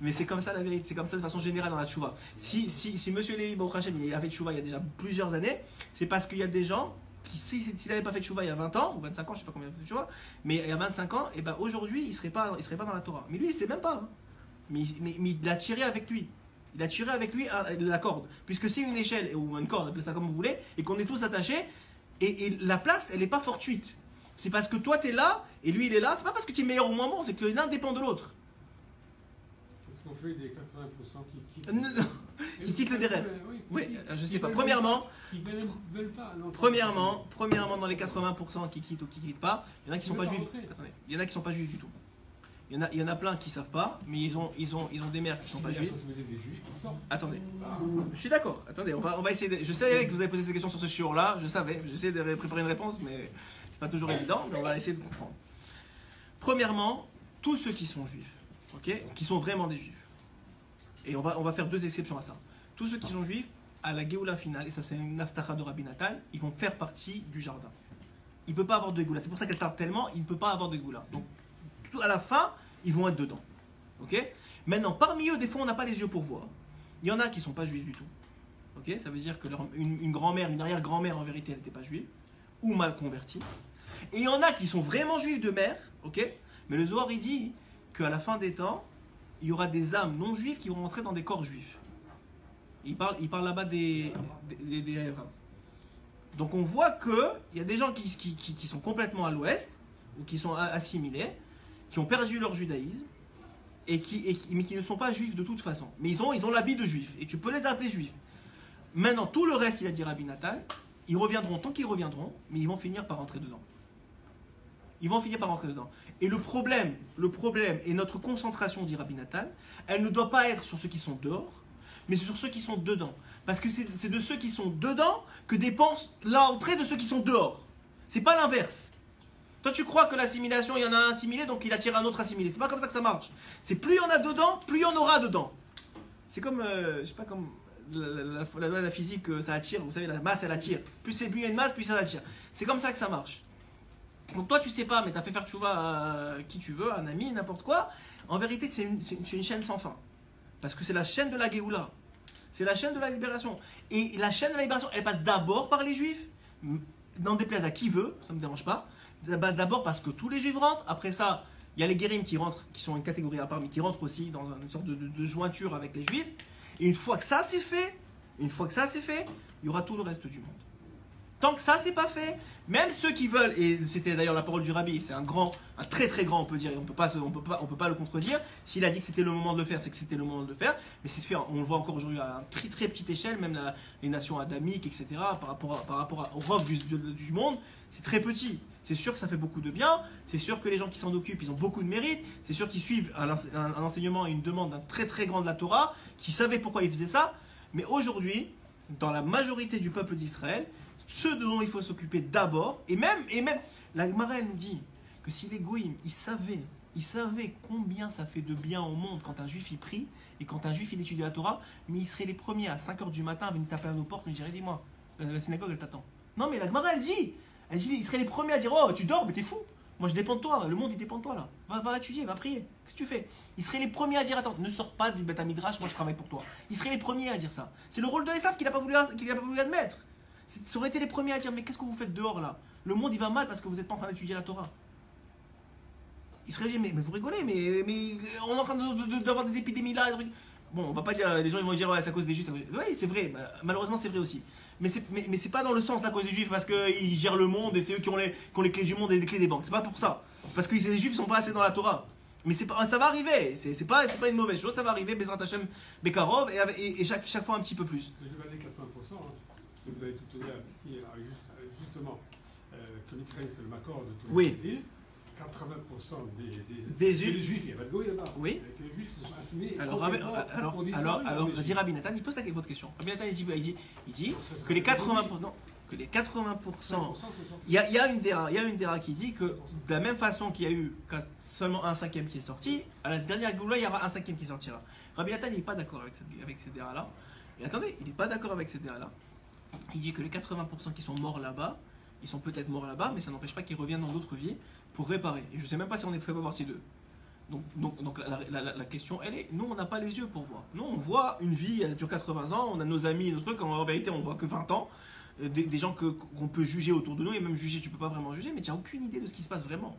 mais c'est comme ça la vérité, c'est comme ça de façon générale dans la tchouva. Si Monsieur Lévi Baruch Hashem il a fait tchouva il y a déjà plusieurs années, c'est parce qu'il y a des gens qui, s'il n'avait pas fait tchouva il y a 20 ans, ou 25 ans, je sais pas combien il a fait tchouva, mais il y a 25 ans, et ben aujourd'hui il serait pas dans la Torah. Mais lui il sait même pas. Hein. Mais il l'a tiré avec lui. Il a tiré avec lui la corde. Puisque c'est une échelle, ou une corde, appelez ça comme vous voulez, et qu'on est tous attachés, et la place, elle n'est pas fortuite. C'est parce que toi, tu es là, et lui, il est là. C'est pas parce que tu es meilleur ou moins bon, c'est que l'un dépend de l'autre. Qu'est-ce qu'on fait des 80% qui quittent qui quittent le dérève? Oui, je sais pas. Premièrement, veulent pas. Premièrement, dans les 80% qui quittent ou qui quittent pas, il y en a qui sont pas juifs. Attendez, il y en a qui sont pas juifs du tout. Il y en a plein qui savent pas, mais ils ont des mères qui sont pas juifs. Attendez, je suis d'accord. Attendez, on va essayer. Je savais que vous avez posé cette question sur ce shiur-là. Je savais. J'essaie de préparer une réponse, mais c'est pas toujours évident. Mais on va essayer de comprendre. Premièrement, tous ceux qui sont juifs, ok, qui sont vraiment des juifs. Et on va faire 2 exceptions à ça. Tous ceux qui sont juifs, à la Géoula finale, et ça c'est une aftacha de Rabbi Natal, ils vont faire partie du jardin. Il ne peut pas avoir de Géoula. C'est pour ça qu'elle tarde tellement. Il ne peut pas avoir de Géoula. Donc à la fin, ils vont être dedans. Ok? Maintenant, parmi eux, des fois, on n'a pas les yeux pour voir. Il y en a qui ne sont pas juifs du tout. Ok? Ça veut dire que une grand-mère, une arrière-grand-mère, en vérité, elle n'était pas juive, ou mal convertie. Et il y en a qui sont vraiment juifs de mère, ok? Mais le Zohar, il dit qu'à la fin des temps, il y aura des âmes non juives qui vont rentrer dans des corps juifs. Il parle là-bas des Hébreux. Donc on voit qu'il y a des gens qui sont complètement à l'ouest, ou qui sont assimilés, qui ont perdu leur judaïsme, mais qui ne sont pas juifs de toute façon. Mais ils ont l'habit de juifs, et tu peux les appeler juifs. Maintenant, tout le reste, il a dit Rabbi Natal, ils reviendront tant qu'ils reviendront, mais ils vont finir par rentrer dedans. Ils vont finir par rentrer dedans. Et le problème est notre concentration, dit Rabbi Natal, elle ne doit pas être sur ceux qui sont dehors, mais sur ceux qui sont dedans. Parce que c'est de ceux qui sont dedans que dépend l'entrée de ceux qui sont dehors. C'est pas l'inverse. Toi, tu crois que l'assimilation, il y en a un assimilé, donc il attire un autre assimilé. C'est pas comme ça que ça marche. C'est plus il y en a dedans, plus il y en aura dedans. C'est comme, je sais pas, comme la loi de la physique, ça attire. Vous savez, la masse, elle attire. Plus il y a une masse, plus ça attire. C'est comme ça que ça marche. Donc toi, tu sais pas, mais tu as fait faire tchouva à qui tu veux, un ami, n'importe quoi. En vérité, c'est une chaîne sans fin. Parce que c'est la chaîne de la Géoula. C'est la chaîne de la libération. Et la chaîne de la libération, elle passe d'abord par les juifs. N'en déplaise à qui veut, ça ne me dérange pas. Ça passe d'abord parce que tous les juifs rentrent. Après ça, il y a les guérim qui rentrent, qui sont une catégorie à part, mais qui rentrent aussi dans une sorte de jointure avec les juifs. Et une fois que ça c'est fait, Une fois que ça c'est fait, il y aura tout le reste du monde. Tant que ça c'est pas fait, même ceux qui veulent, et c'était d'ailleurs la parole du rabbi, c'est un très très grand on peut dire, et on peut pas le contredire, s'il a dit que c'était le moment de le faire, c'est que c'était le moment de le faire, mais c'est fait, on le voit encore aujourd'hui à une très très petite échelle, même les nations adamiques, etc., par rapport au rov du monde, c'est très petit. C'est sûr que ça fait beaucoup de bien, c'est sûr que les gens qui s'en occupent, ils ont beaucoup de mérite, c'est sûr qu'ils suivent un enseignement et une demande d'un très très grand de la Torah, qui savaient pourquoi ils faisaient ça, mais aujourd'hui, dans la majorité du peuple d'Israël, ceux dont il faut s'occuper d'abord, et même la Gemara nous dit que si les goïms, ils savaient combien ça fait de bien au monde quand un juif il prie, et quand un juif il étudie la Torah, mais ils seraient les premiers à 5h du matin à venir taper à nos portes, nous diraient, dis-moi, la synagogue elle t'attend. Non mais la Gemara elle dit, ils seraient les premiers à dire, oh tu dors, mais t'es fou, moi je dépends de toi, le monde il dépend de toi là, va étudier, va prier, qu'est-ce que tu fais? Ils seraient les premiers à dire, attends, ne sors pas du Beth Midrash, moi je travaille pour toi. Ils seraient les premiers à dire ça. C'est le rôle de Esav qu'il n'a pas voulu admettre. Ça aurait été les premiers à dire, mais qu'est-ce que vous faites dehors là? Le monde il va mal parce que vous n'êtes pas en train d'étudier la Torah. Ils seraient dit, mais vous rigolez, mais on est en train d'avoir des épidémies là. Bon, on va pas dire, les gens ils vont dire, ouais, c'est à cause des juifs. Oui, c'est vrai, malheureusement c'est vrai aussi. Mais c'est pas dans le sens à cause des juifs parce qu'ils gèrent le monde et c'est eux qui ont les clés du monde et les clés des banques. C'est pas pour ça. Parce que les juifs sont pas assez dans la Torah. Mais ça va arriver, c'est pas une mauvaise chose, ça va arriver, Bezrat Hashem, Bekarov, et chaque fois un petit peu plus. Je vais aller 80%, hein. Si vous avez tout dit, justement, comme Israël c'est le Makor de tous les désirs, 80% des juifs, il y a pas de goy là-bas. Oui. Les juifs se sont assimilés. Alors, Rabbi Nathan, il pose votre question. Rabbi Nathan, il dit que les 80%, non, que les 80%, il y a une déra qui dit que de la même façon qu'il y a eu seulement un cinquième qui est sorti, à la dernière Goula, il y aura un cinquième qui sortira. Rabbi Nathan, il n'est pas d'accord avec cette déra-là. Et attendez, il n'est pas d'accord avec cette déra-là. Il dit que les 80% qui sont morts là-bas, ils sont peut-être morts là-bas, mais ça n'empêche pas qu'ils reviennent dans d'autres vies pour réparer. Et je ne sais même pas si on est fait partie d'eux. Donc la question, elle est, nous on n'a pas les yeux pour voir. Nous on voit une vie, elle dure 80 ans, on a nos amis, nos trucs, en vérité on voit que 20 ans, des gens qu'on peut juger autour de nous, et même juger, tu peux pas vraiment juger, mais tu n'as aucune idée de ce qui se passe vraiment.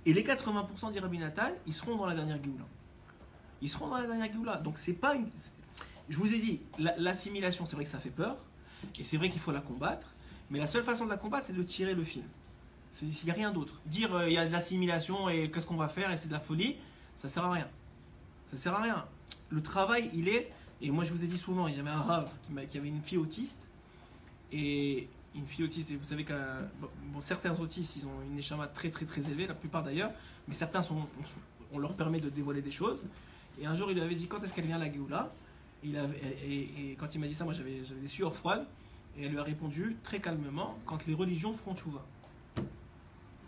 Et les 80% dit Rabbi Nathan, ils seront dans la dernière Géoula. Ils seront dans la dernière Géoula. Donc c'est pas une... Je vous ai dit, l'assimilation, c'est vrai que ça fait peur, et c'est vrai qu'il faut la combattre, mais la seule façon de la combattre, c'est de tirer le film. Il n'y a rien d'autre. Dire il y a de l'assimilation et qu'est-ce qu'on va faire et c'est de la folie, ça sert à rien. Ça sert à rien. Le travail, il est, et moi je vous ai dit souvent, j'avais un rav qui avait une fille autiste, et une fille autiste, et vous savez que certains autistes, ils ont une neshama très très très élevée, la plupart d'ailleurs, mais certains on leur permet de dévoiler des choses. Et un jour il lui avait dit quand est-ce qu'elle vient à la Géoula, et quand il m'a dit ça, moi j'avais des sueurs froides, et elle lui a répondu très calmement, quand les religions feront tchouva.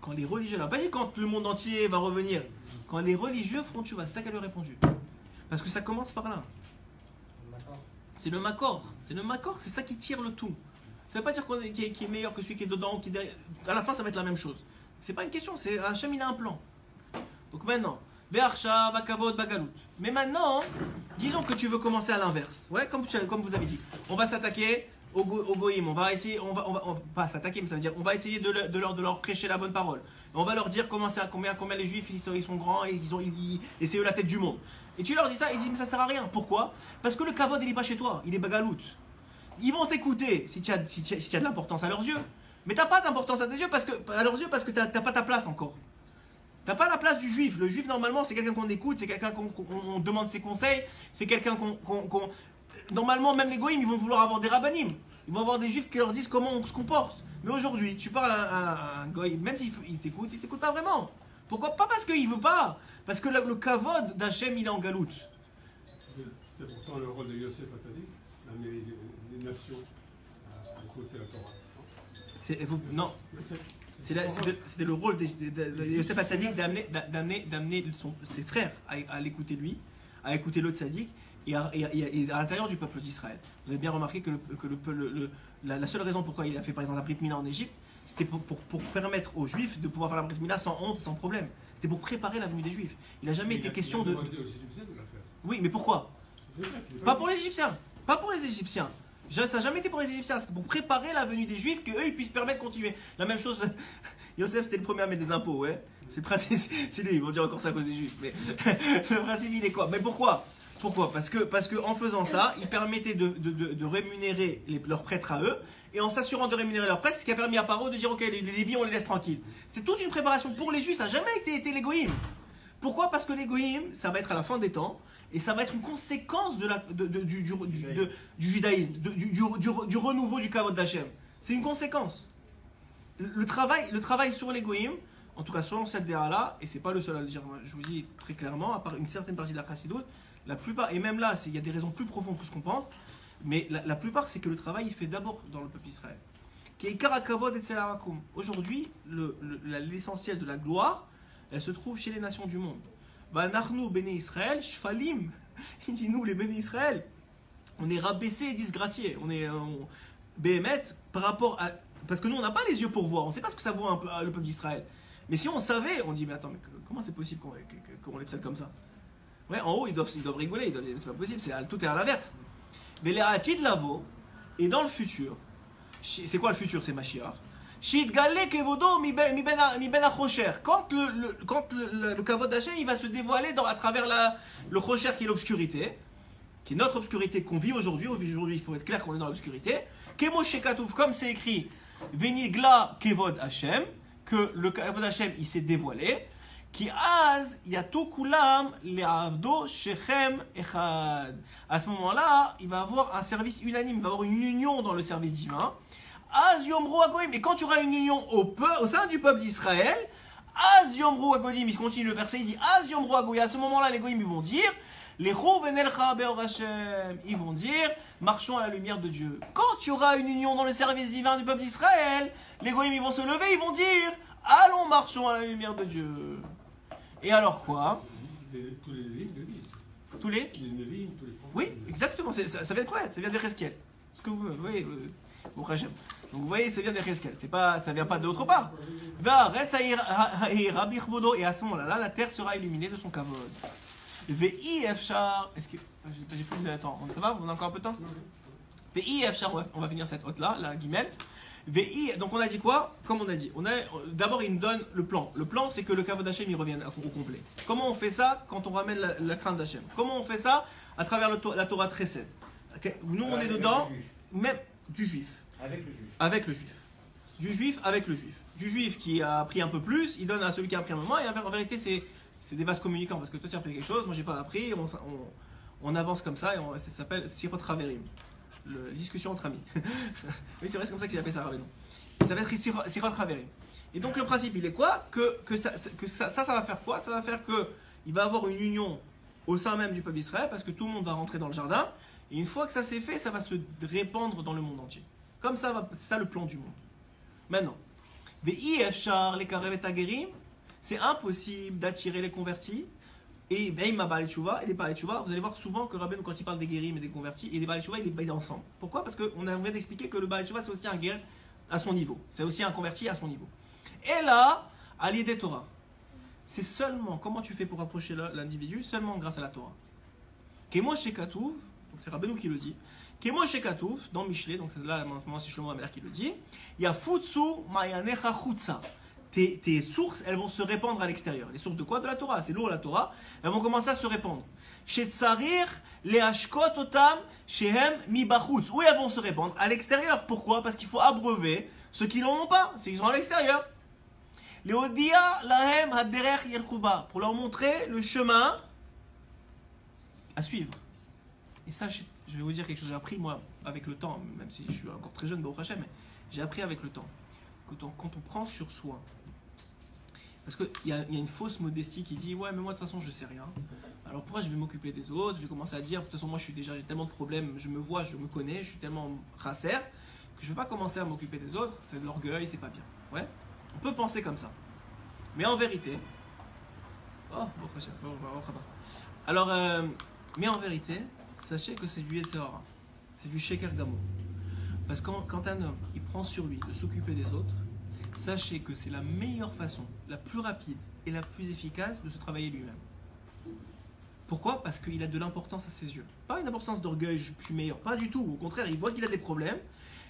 Quand les religieux, elle n'a pas dit quand le monde entier va revenir, quand les religieux feront tchouva, c'est ça qu'elle lui a répondu. Parce que ça commence par là. C'est le makor, c'est ça qui tire le tout. Ça ne veut pas dire qu'il est meilleur que celui qui est dedans ou qui est derrière. À la fin, ça va être la même chose. C'est pas une question, c'est Hachem, il a un plan. Donc maintenant, Be'archa, Bakavod, Bagalut. Mais maintenant, disons que tu veux commencer à l'inverse. Ouais, comme vous avez dit. On va s'attaquer aux goïms, on va essayer, on va pas s'attaquer, mais ça veut dire on va essayer de leur prêcher la bonne parole. On va leur dire combien les juifs ils sont grands et et c'est eux la tête du monde. Et tu leur dis ça, ils disent mais ça sert à rien. Pourquoi? Parce que le kavod il est pas chez toi, il est bagalout. Ils vont t'écouter si tu as de l'importance à leurs yeux. Mais t'as pas d'importance à tes yeux à leurs yeux parce que t'as pas ta place encore. T'as pas la place du juif. Le juif normalement c'est quelqu'un qu'on écoute, c'est quelqu'un qu'on demande ses conseils, c'est quelqu'un qu'on normalement, même les goïms, ils vont vouloir avoir des rabbanim. Ils vont avoir des juifs qui leur disent comment on se comporte. Mais aujourd'hui, tu parles à un goïm, même s'il t'écoute, il t'écoute pas vraiment. Pourquoi? Pas parce qu'il veut pas. Parce que le kavod d'Hachem, il est en galoute. C'était pourtant le rôle de Yosef Hatzadik, d'amener les nations à écouter la Torah. Non. C'était le rôle de Yosef Hatzadik d'amener ses frères à l'écouter lui, à écouter l'autre tzaddik. Et à l'intérieur du peuple d'Israël. Vous avez bien remarqué que la seule raison pourquoi il a fait par exemple la Brit Mila en Égypte, c'était pour permettre aux Juifs de pouvoir faire la Brit Mila sans honte, sans problème. C'était pour préparer la venue des Juifs. Il n'a jamais été question de... Oui, mais pourquoi? Pas pour les Égyptiens. Pas pour les Égyptiens. Ça n'a jamais été pour les Égyptiens. C'était pour préparer la venue des Juifs, qu'eux ils puissent permettre de continuer. La même chose, Yosef c'était le premier à mettre des impôts, ouais. C'est lui, ils vont dire encore ça à cause des Juifs. Mais le principe il est quoi? Mais pourquoi? Pourquoi? Parce que en faisant ça, ils permettaient de rémunérer leurs prêtres à eux, et en s'assurant de rémunérer leurs prêtres, ce qui a permis à Paro de dire ok, les Lévis, on les laisse tranquilles. C'est toute une préparation pour les Juifs, ça n'a jamais été les Goïm. Pourquoi? Parce que les Goïm, ça va être à la fin des temps, et ça va être une conséquence du judaïsme, du renouveau du Kavod d'Hachem. C'est une conséquence. Le travail sur les Goïm, en tout cas selon cette déra-là, et c'est pas le seul à le dire, moi, je vous dis très clairement, à part une certaine partie de la Chassidoute, la plupart, et même là, il y a des raisons plus profondes que ce qu'on pense, mais la plupart, c'est que le travail, il fait d'abord dans le peuple Israël. Aujourd'hui, l'essentiel de la gloire, elle se trouve chez les nations du monde. Nachnu, Béné Israël, Shfalim, il dit nous, les Béné Israël, on est rabaissés et disgraciés. On est Béhémet par rapport à. Parce que nous, on n'a pas les yeux pour voir, on ne sait pas ce que ça vaut le peuple d'Israël. Mais si on savait, on dit mais attends, mais comment c'est possible qu'on les traite comme ça? Ouais, en haut, ils doivent rigoler, c'est pas possible, tout est à l'inverse. Mais les Hatid Lavo, et dans le futur, c'est quoi le futur? C'est Mashiach. Quand le Kavod d'Hachem, il va se dévoiler à travers le Chocher qui est l'obscurité, qui est notre obscurité qu'on vit aujourd'hui. Aujourd'hui, il faut être clair qu'on est dans l'obscurité. Comme c'est écrit, Venigla Kevod Hachem, que le Kavod d'Hachem, il s'est dévoilé. Qui az yatou kulam le'avdo shechem echad. À ce moment-là, il va avoir un service unanime, il va avoir une union dans le service divin. Az yomru agodim. Et quand tu auras une union au sein du peuple d'Israël, az yomru agodim. Il continue le verset, il dit az yomru agodim. À ce moment-là, les goyim ils vont dire lechu venelcha be'or Hashem. Ils vont dire marchons à la lumière de Dieu. Quand tu auras une union dans le service divin du peuple d'Israël, les goyim ils vont se lever, ils vont dire allons marchons à la lumière de Dieu. Et alors quoi? Tous les Lévites le disent. Tous les Lévites, tous les prophètes. Oui, exactement, ça vient de prophète, ça vient de Cheskel. Ce que vous voyez, au Hachem. Donc vous voyez, ça vient de Cheskel, ça vient pas d'autre part. Et à ce moment-là, la terre sera illuminée de son kavod. Ve'i efshar. Est-ce que. J'ai plus de temps. Ça va? On a encore un peu de temps? Ve'i efshar, on va finir cette hôte-là, la guimel. Donc on a dit quoi? Comme on a dit, d'abord il nous donne le plan. Le plan c'est que le Kavod d'Hachem il revienne au complet. Comment on fait ça quand on ramène la crainte d'Hachem? Comment on fait ça? À travers la Torah Tresed. Nous on est dedans, même du juif. Avec le juif. Avec le juif. Du juif avec le juif. Du juif qui a appris un peu plus, il donne à celui qui a appris un moment, et en vérité c'est des vases communicants, parce que toi tu as appris quelque chose, moi j'ai pas appris, on avance comme ça, et ça s'appelle Sirot Raverim. Discussion entre amis. Oui, c'est vrai, c'est comme ça qu'ils appellent ça, Rabbeinu. Ça va être Sirot Raverim. Et donc le principe, il est quoi? Que ça va faire quoi? Ça va faire qu'il va avoir une union au sein même du peuple d'Israël, parce que tout le monde va rentrer dans le jardin, et une fois que ça s'est fait, ça va se répandre dans le monde entier. Comme ça, c'est ça le plan du monde. Maintenant, c'est impossible d'attirer les convertis. Et les Baal Teshuva, vous allez voir souvent que Rabbeinu, quand il parle des guérim et des convertis, et des Baal Teshuva, il les baille ensemble. Pourquoi? Parce qu'on vient d'expliquer que le Baal Teshuva, c'est aussi un guér à son niveau. C'est aussi un converti à son niveau. Et là, à l'idée Torah, c'est seulement, comment tu fais pour approcher l'individu? Seulement grâce à la Torah. Kemo Shekatouf, donc c'est Rabbeinu qui le dit, Kemo Shekatouf, dans Michelet, donc c'est là, en ce moment, c'est Shlomo Améler qui le dit, il y a Futsu Mayanecha Chutza. Tes sources, elles vont se répandre à l'extérieur. Les sources de quoi? De la Torah. C'est l'eau, la Torah. Elles vont commencer à se répandre. Shetzarir leashkot otam shehem mibachutz. Où elles vont se répandre? À l'extérieur. Pourquoi? Parce qu'il faut abreuver ceux qui n'en ont pas. C'est qu'ils sont à l'extérieur. Leodia lahem haderech yelchuba. Pour leur montrer le chemin à suivre. Et ça, je vais vous dire quelque chose. J'ai appris, moi, avec le temps, même si je suis encore très jeune, Baruch Hashem, mais j'ai appris avec le temps. Quand on prend sur soi, parce qu'il y a une fausse modestie qui dit ouais mais moi de toute façon je sais rien, alors pourquoi je vais m'occuper des autres? Je vais commencer à dire de toute façon moi j'ai tellement de problèmes, je me vois, je me connais, je suis tellement rasser que je ne vais pas commencer à m'occuper des autres, c'est de l'orgueil, c'est pas bien. Ouais, on peut penser comme ça, mais en vérité, mais en vérité, sachez que c'est du Yetzirah, c'est du Sheker Gamo. Parce que quand un homme, il prend sur lui de s'occuper des autres, sachez que c'est la meilleure façon, la plus rapide et la plus efficace de se travailler lui-même. Pourquoi? Parce qu'il a de l'importance à ses yeux. Pas une importance d'orgueil, je suis meilleur, pas du tout. Au contraire, il voit qu'il a des problèmes,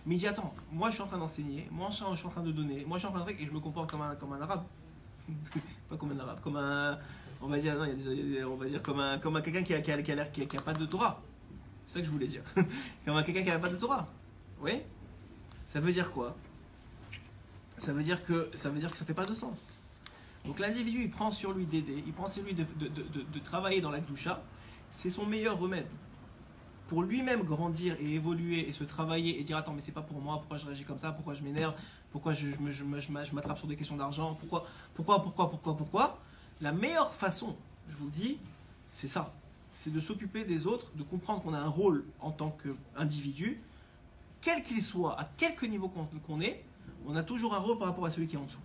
mais il dit attends, moi je suis en train d'enseigner, moi je suis en train de donner, moi je suis en train de faire et je me comporte comme un arabe. Pas comme un arabe, comme un On va dire, non, on va dire comme quelqu'un qui a pas de Torah. C'est ça que je voulais dire. Comme quelqu'un qui n'a pas de Torah. Oui. Ça veut dire quoi? Ça veut dire que ça fait pas de sens. Donc l'individu, il prend sur lui d'aider, il prend sur lui de travailler dans la Kedusha. C'est son meilleur remède. Pour lui-même grandir et évoluer et se travailler et dire attends mais c'est pas pour moi, pourquoi je réagis comme ça, pourquoi je m'énerve, pourquoi je m'attrape sur des questions d'argent, pourquoi. La meilleure façon, je vous le dis, c'est ça. C'est de s'occuper des autres, de comprendre qu'on a un rôle en tant qu'individu, quel qu'il soit, à quelque niveau qu'on est, on a toujours un rôle par rapport à celui qui est en dessous.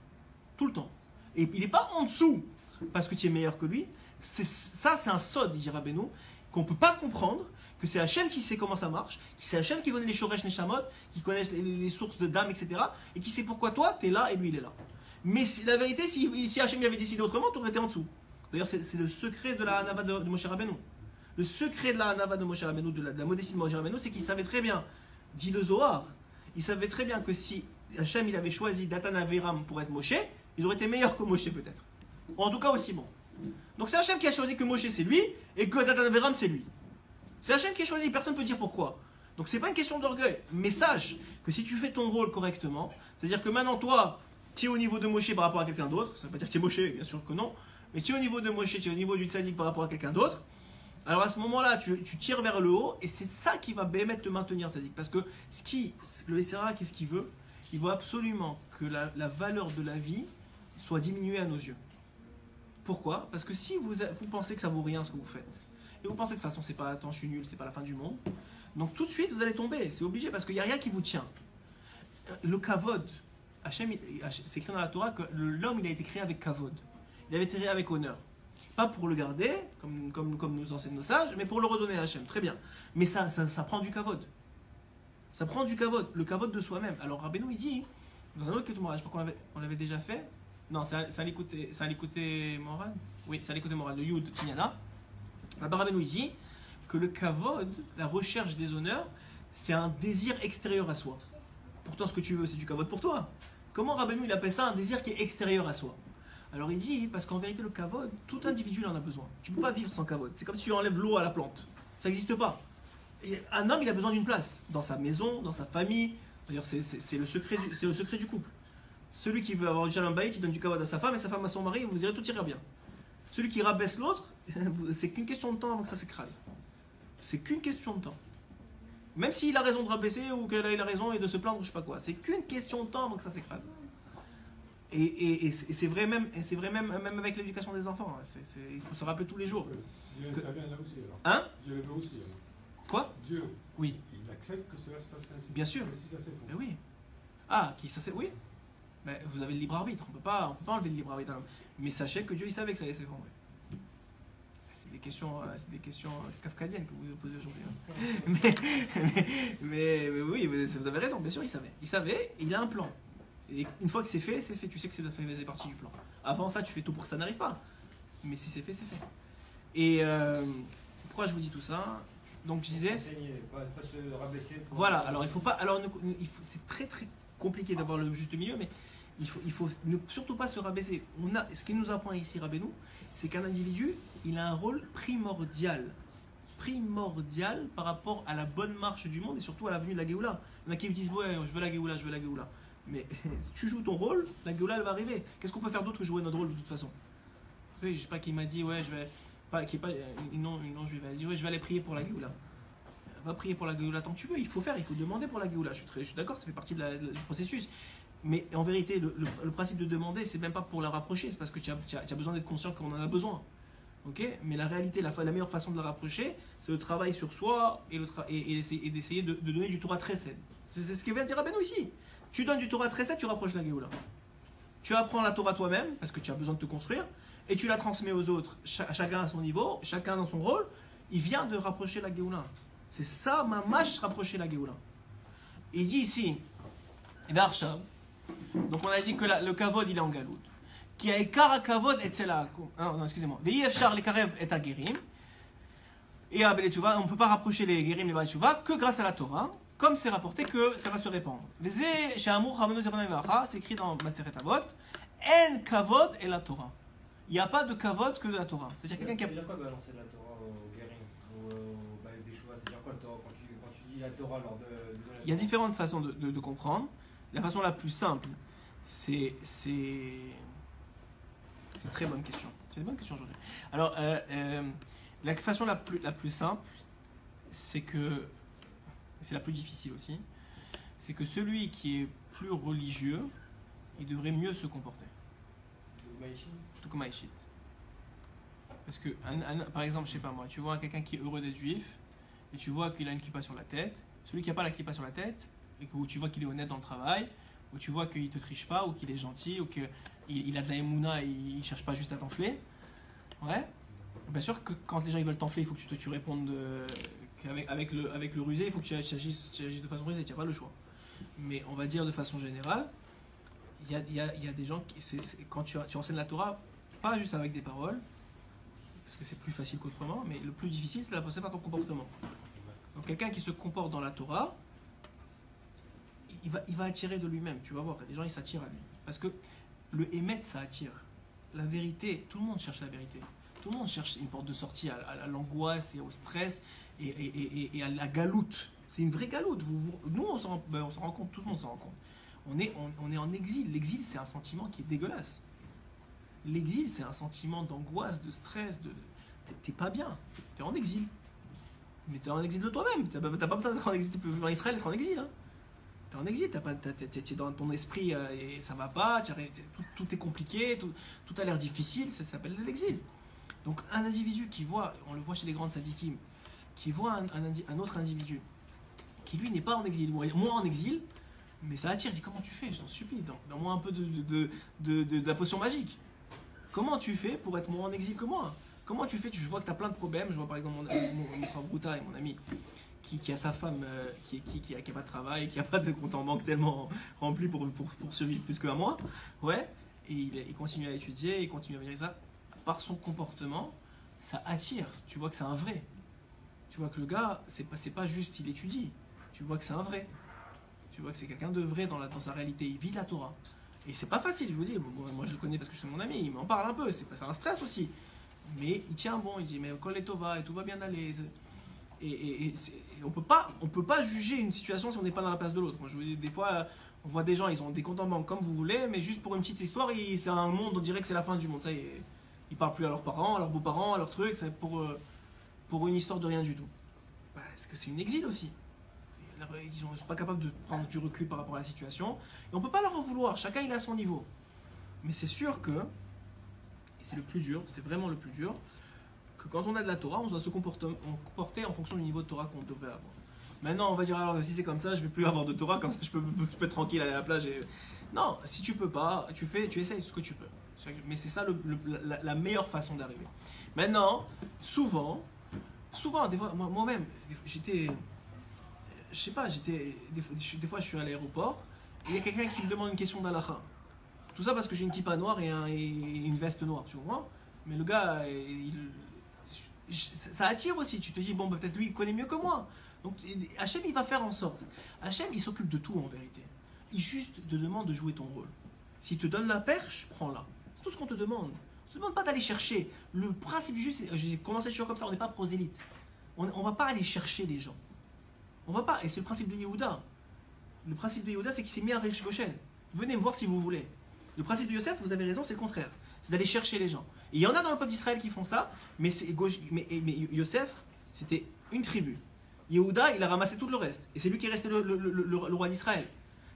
Tout le temps. Et il n'est pas en dessous parce que tu es meilleur que lui. Ça, c'est un sod, dit Rabbeinu, qu'on ne peut pas comprendre, que c'est Hachem qui sait comment ça marche, que c'est Hachem qui connaît les Shoresh Neshamot, qui connaît les sources de d'âme, etc. Et qui sait pourquoi toi, tu es là et lui, il est là. Mais la vérité, si Hachem avait décidé autrement, tu aurais été en dessous. D'ailleurs, c'est le secret de la Hanava de Moshe Rabbeinu. Le secret de la Hanava de Moshe Rabbeinu, de la modestie de Moshe Rabbeinu, c'est qu'il savait très bien, dit le Zohar, il savait très bien que si Hachem il avait choisi Datan Aviram pour être Moshe, il aurait été meilleur que Moshe peut-être. Ou en tout cas aussi bon. Donc c'est Hachem qui a choisi que Moshe c'est lui et que Datan Aviram c'est lui. C'est Hachem qui a choisi, personne ne peut dire pourquoi. Donc c'est pas une question d'orgueil, mais sache que si tu fais ton rôle correctement, c'est-à-dire que maintenant toi, tu es au niveau de Moshe par rapport à quelqu'un d'autre, ça ne veut pas dire que tu es Moshe, bien sûr que non, mais tu es au niveau de Moshe, tu es au niveau du tzaddik par rapport à quelqu'un d'autre, alors à ce moment-là, tu tires vers le haut et c'est ça qui va permettre de te maintenir tzaddik. Parce que le SRA, qu'est-ce qu'il veut? Il veut absolument que la valeur de la vie soit diminuée à nos yeux. Pourquoi? Parce que si vous pensez que ça vaut rien ce que vous faites, et vous pensez de toute façon, c'est pas, attends, je suis nul, c'est pas la fin du monde, donc tout de suite vous allez tomber, c'est obligé, parce qu'il n'y a rien qui vous tient. Le kavod, Hachem, c'est écrit dans la Torah que l'homme il a été créé avec kavod, il avait été créé avec honneur. Pas pour le garder, comme nous enseignent nos sages, mais pour le redonner à Hachem, très bien. Mais ça prend du kavod. Ça prend du kavod, le kavod de soi-même. Alors Rabbeinu il dit, dans un autre Ketumara, je crois qu'on l'avait déjà fait, non, c'est à l'écouter moral. Oui, c'est à l'écouter moral de Yud Tignana. Là-bas Rabbeinu il dit que le kavod, la recherche des honneurs, c'est un désir extérieur à soi. Pourtant ce que tu veux c'est du kavod pour toi. Comment Rabbeinu il appelle ça un désir qui est extérieur à soi? Alors il dit, parce qu'en vérité le kavod, tout individu en a besoin. Tu ne peux pas vivre sans kavod. C'est comme si tu enlèves l'eau à la plante. Ça n'existe pas. Et un homme il a besoin d'une place. Dans sa maison, dans sa famille. D'ailleurs c'est le secret du couple. Celui qui veut avoir du shalom bayit, il donne du kavod à sa femme et sa femme à son mari, vous irez tout ira bien. Celui qui rabaisse l'autre, c'est qu'une question de temps avant que ça s'écrase. C'est qu'une question de temps. Même s'il a raison de rabaisser ou qu'elle a raison et de se plaindre ou je sais pas quoi. C'est qu'une question de temps avant que ça s'écrase. Et c'est vrai même avec l'éducation des enfants. Il faut se rappeler tous les jours. Dieu intervient là aussi alors. Hein? Dieu le veut aussi alors. Quoi? Dieu. Oui. Il accepte que cela se passe ainsi. Bien sûr. Mais si ça s'effondre. Mais oui. Ah, oui. Mais vous avez le libre arbitre. On peut pas enlever le libre arbitre à l'homme. Mais sachez que Dieu il savait que ça allait s'effondrer. C'est des questions kafkadiennes que vous posez aujourd'hui. Mais oui, vous avez raison. Bien sûr, il savait. Il a un plan. Et une fois que c'est fait, tu sais que c'est partie du plan. Avant ça, tu fais tout pour que ça n'arrive pas. Mais si c'est fait, c'est fait. Et pourquoi je vous dis tout ça? Donc je disais... Pas se rabaisser. Voilà, alors il faut pas... Alors c'est très très compliqué d'avoir le juste milieu, mais il faut ne surtout pas se rabaisser. Ce qu'il nous apprend ici Rabbeinu, c'est qu'un individu, il a un rôle primordial par rapport à la bonne marche du monde et surtout à la venue de la Géoula. Il y en a qui me disent, ouais, je veux la Géoula. Mais si tu joues ton rôle, la Géoula elle va arriver. Qu'est-ce qu'on peut faire d'autre que jouer notre rôle de toute façon? Vous savez, je sais pas qui m'a dit, ouais, je vais. Une non-juive, elle a dit, ouais, je vais aller prier pour la Géoula. Va prier pour la Géoula tant que tu veux, il faut demander pour la Géoula. Je suis d'accord, ça fait partie du processus. Mais en vérité, le principe de demander, c'est même pas pour la rapprocher, c'est parce que tu as besoin d'être conscient qu'on en a besoin. Okay, mais la réalité, la meilleure façon de la rapprocher, c'est le travail sur soi et d'essayer de donner du Torah Tresed. C'est ce que vient de dire Rabbeinu ici. Tu donnes du Torah Tresed, tu rapproches la Géoula. Tu apprends la Torah toi-même, parce que tu as besoin de te construire, et tu la transmets aux autres, chacun à son niveau, chacun dans son rôle. Il vient de rapprocher la Géoula. C'est ça, mamash, rapprocher la Géoula. Il dit ici, donc on a dit que le kavod il est en galout. Qui a ekara kavod et cela. Non, excusez-moi. Ve'yefshar lekarev et agerim. Et à Beletchouva, on ne peut pas rapprocher les guérim, les Beletchouva que grâce à la Torah, comme c'est rapporté que ça va se répandre. C'est écrit dans Maseret Avot, En kavod et la Torah. il n'y a pas de kavod que de la Torah. C'est-à-dire quelqu'un qui a... Ça veut dire quoi balancer de la Torah au guérin, au Baal des Chouvas? C'est-à-dire quoi la Torah quand tu dis la Torah lors de Il y a différentes façons de comprendre. La façon la plus simple, c'est une très bonne question. C'est une bonne question aujourd'hui. Alors, la façon la plus simple, c'est que, c'est la plus difficile aussi, c'est que celui qui est plus religieux, il devrait mieux se comporter. Tout comme Aïchit. Parce que, par exemple, je sais pas moi, tu vois quelqu'un qui est heureux d'être juif, et tu vois qu'il a une kippa sur la tête, celui qui n'a pas la kippa sur la tête, et où tu vois qu'il est honnête dans le travail, où tu vois qu'il ne te triche pas, ou qu'il est gentil, ou qu'il a de la émouna et il ne cherche pas juste à t'enfler. Ouais. Bien sûr que quand les gens ils veulent t'enfler, il faut que tu répondes avec le rusé, il faut que tu agisses de façon rusée, tu n'as pas le choix. Mais on va dire de façon générale, il y a des gens qui, quand tu enseignes la Torah, pas juste avec des paroles, parce que c'est plus facile qu'autrement, mais le plus difficile, c'est la passer par ton comportement. Donc quelqu'un qui se comporte dans la Torah, il va attirer de lui-même, tu vas voir, les gens ils s'attirent à lui. Parce que le émet, ça attire. La vérité, tout le monde cherche la vérité. Tout le monde cherche une porte de sortie à l'angoisse et au stress et à la galoute. C'est une vraie galoute. Nous, on s'en rend compte, tout le monde s'en rend compte. On est en exil. L'exil, c'est un sentiment qui est dégueulasse. L'exil, c'est un sentiment d'angoisse, de stress, t'es pas bien. T'es en exil. Mais t'es en exil de toi-même. T'as pas besoin d'être en exil. Tu peux vivre en Israël, être en exil. Hein. T'es en exil, t'es dans ton esprit et ça va pas, tout est compliqué, tout a l'air difficile, ça s'appelle l'exil. Donc un individu qui voit, on le voit chez les grandes sadikim, qui voit un autre individu qui lui n'est pas en exil, moi en exil, mais ça attire, il dit comment tu fais, je t'en supplie, dans moi un peu de la potion magique. Comment tu fais pour être moins en exil que moi? Comment tu fais? Je vois que tu as plein de problèmes, je vois par exemple mon frère Brouta et mon ami qui a sa femme qui a pas de travail, qui a pas de compte en banque tellement rempli pour survivre plus qu'un mois, ouais, et il continue à étudier, il continue à venir ça. Par son comportement, ça attire. Tu vois que c'est un vrai. Tu vois que le gars, c'est pas juste il étudie. Tu vois que c'est un vrai. Tu vois que c'est quelqu'un de vrai dans sa réalité. Il vit la Torah. Et c'est pas facile, je vous dis. Moi, je le connais parce que je suis mon ami. Il m'en parle un peu. C'est un stress aussi. Mais il tient bon. Il dit mais Kol et Tova et tout va bien aller. Et on peut pas juger une situation si on n'est pas dans la place de l'autre. Moi, je vous dis, des fois, on voit des gens, ils ont des comptes en banque comme vous voulez, mais juste pour une petite histoire, c'est un monde, on dirait que c'est la fin du monde. Ça y est. Ils parlent plus à leurs parents, à leurs beaux-parents, à leurs trucs, c'est pour une histoire de rien du tout. Bah, est-ce que c'est une exil aussi? Ils ne sont pas capables de prendre du recul par rapport à la situation. Et on ne peut pas leur en vouloir, chacun il a son niveau. Mais c'est sûr que, et c'est le plus dur, c'est vraiment le plus dur, que quand on a de la Torah, on doit se comporter en fonction du niveau de Torah qu'on devrait avoir. Maintenant, on va dire, alors si c'est comme ça, je ne vais plus avoir de Torah, comme ça je peux être tranquille, aller à la plage. Non, si tu peux pas, tu essayes ce que tu peux. Mais c'est ça la meilleure façon d'arriver. Maintenant, souvent, des fois, moi-même, j'étais, je sais pas, des fois je suis à l'aéroport, et il y a quelqu'un qui me demande une question d'Alaha. Tout ça parce que j'ai une kippa noire et une veste noire, tu vois. Mais le gars, ça attire aussi. Tu te dis, bon, peut-être lui, il connaît mieux que moi. Donc, Hachem, il va faire en sorte. Hachem, il s'occupe de tout en vérité. Il juste te demande de jouer ton rôle. S'il te donne la perche, prends-la. C'est tout ce qu'on te demande. On ne te demande pas d'aller chercher. Le principe du jeu, c'est, j'ai commencé le show comme ça, on n'est pas prosélyte. On ne va pas aller chercher les gens. On va pas. Et c'est le principe de Yehuda. Le principe de Yehuda, c'est qu'il s'est mis à Rish Goshen. Venez me voir si vous voulez. Le principe de Yosef, vous avez raison, c'est le contraire. C'est d'aller chercher les gens. Et il y en a dans le peuple d'Israël qui font ça, mais Yosef, c'était une tribu. Yehuda, il a ramassé tout le reste. Et c'est lui qui est resté le roi d'Israël.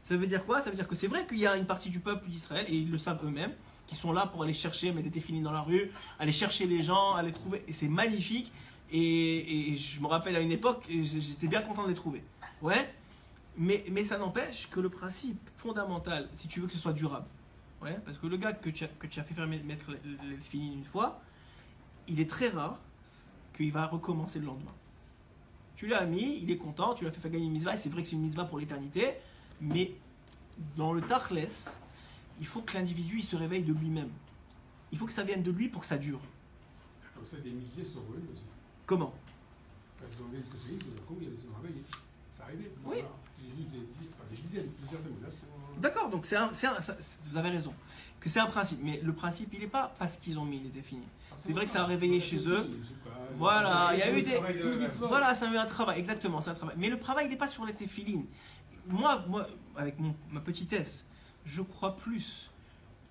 Ça veut dire quoi? Ça veut dire que c'est vrai qu'il y a une partie du peuple d'Israël, et ils le savent eux-mêmes, qui sont là pour aller chercher, mettre des téfilines dans la rue, aller chercher les gens, aller trouver. Et c'est magnifique. Et je me rappelle à une époque, j'étais bien content de les trouver. Ouais. Mais ça n'empêche que le principe fondamental, si tu veux que ce soit durable, ouais, parce que le gars que tu as fait faire mettre les téfilines une fois, il est très rare qu'il va recommencer le lendemain. Tu l'as mis, il est content, tu l'as fait gagner une mitzvah, et c'est vrai que c'est une mitzvah pour l'éternité, mais dans le tachles, il faut que l'individu il se réveille de lui-même. Il faut que ça vienne de lui pour que ça dure. Comme ça, des milliers sont revenus aussi. Comment? Quand ils ont vu ce que c'est, il y a des gens réveillés. Ça arrivait. Oui. J'ai vu des dizaines de menaces. D'accord, donc vous avez raison. Que c'est un principe, mais le principe il n'est pas parce qu'ils ont mis les définis. C'est vrai que ça a réveillé chez eux. Voilà, il y a eu des. Voilà, ça a eu un travail, exactement, c'est un travail. Mais le travail il n'est pas sur les téphilines. Moi, avec ma petitesse, je crois plus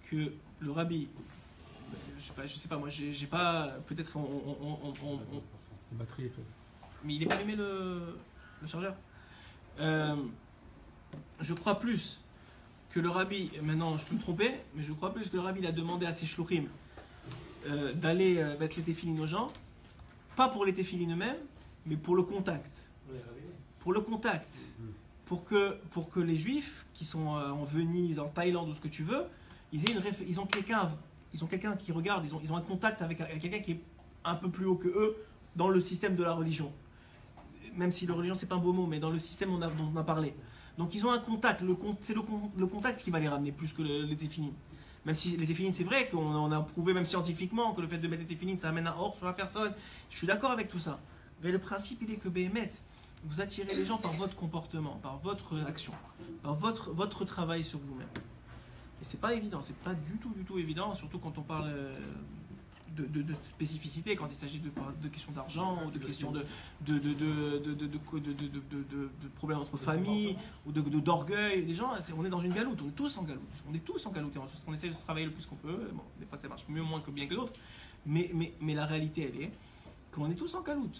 que le rabbi. Je sais pas, moi j'ai pas. Peut-être La batterie est faible. Mais il n'est pas allumé le chargeur. Je crois plus que le rabbi, maintenant je peux me tromper, mais je crois plus que le rabbi il a demandé à ses shluchim d'aller mettre les téphilines aux gens, pas pour les téphilines eux-mêmes, mais pour le contact. Pour le contact. Pour que les juifs qui sont en Venise, en Thaïlande ou ce que tu veux, ils ont quelqu'un qui regarde, ils ont un contact avec quelqu'un qui est un peu plus haut que eux dans le système de la religion. Même si la religion c'est pas un beau mot, mais dans le système dont on a parlé. Donc ils ont un contact, c'est le contact qui va les ramener plus que les téphilines. Même si les téphilines c'est vrai qu'on a prouvé même scientifiquement que le fait de mettre les téphilines ça amène un or sur la personne. Je suis d'accord avec tout ça. Mais le principe il est que Béhémet, vous attirez les gens par votre comportement, par votre action, par votre travail sur vous-même. Et c'est pas évident, c'est pas du tout évident, surtout quand on parle de spécificité, quand il s'agit de questions d'argent ou de questions de problèmes entre familles ou d'orgueil. Des gens, on est dans une galoute, on est tous en galoute. On est tous en galoute et on essaie de se travailler le plus qu'on peut. Bon, des fois ça marche mieux, moins que bien que d'autres. Mais la réalité, elle est qu'on est tous en galoute.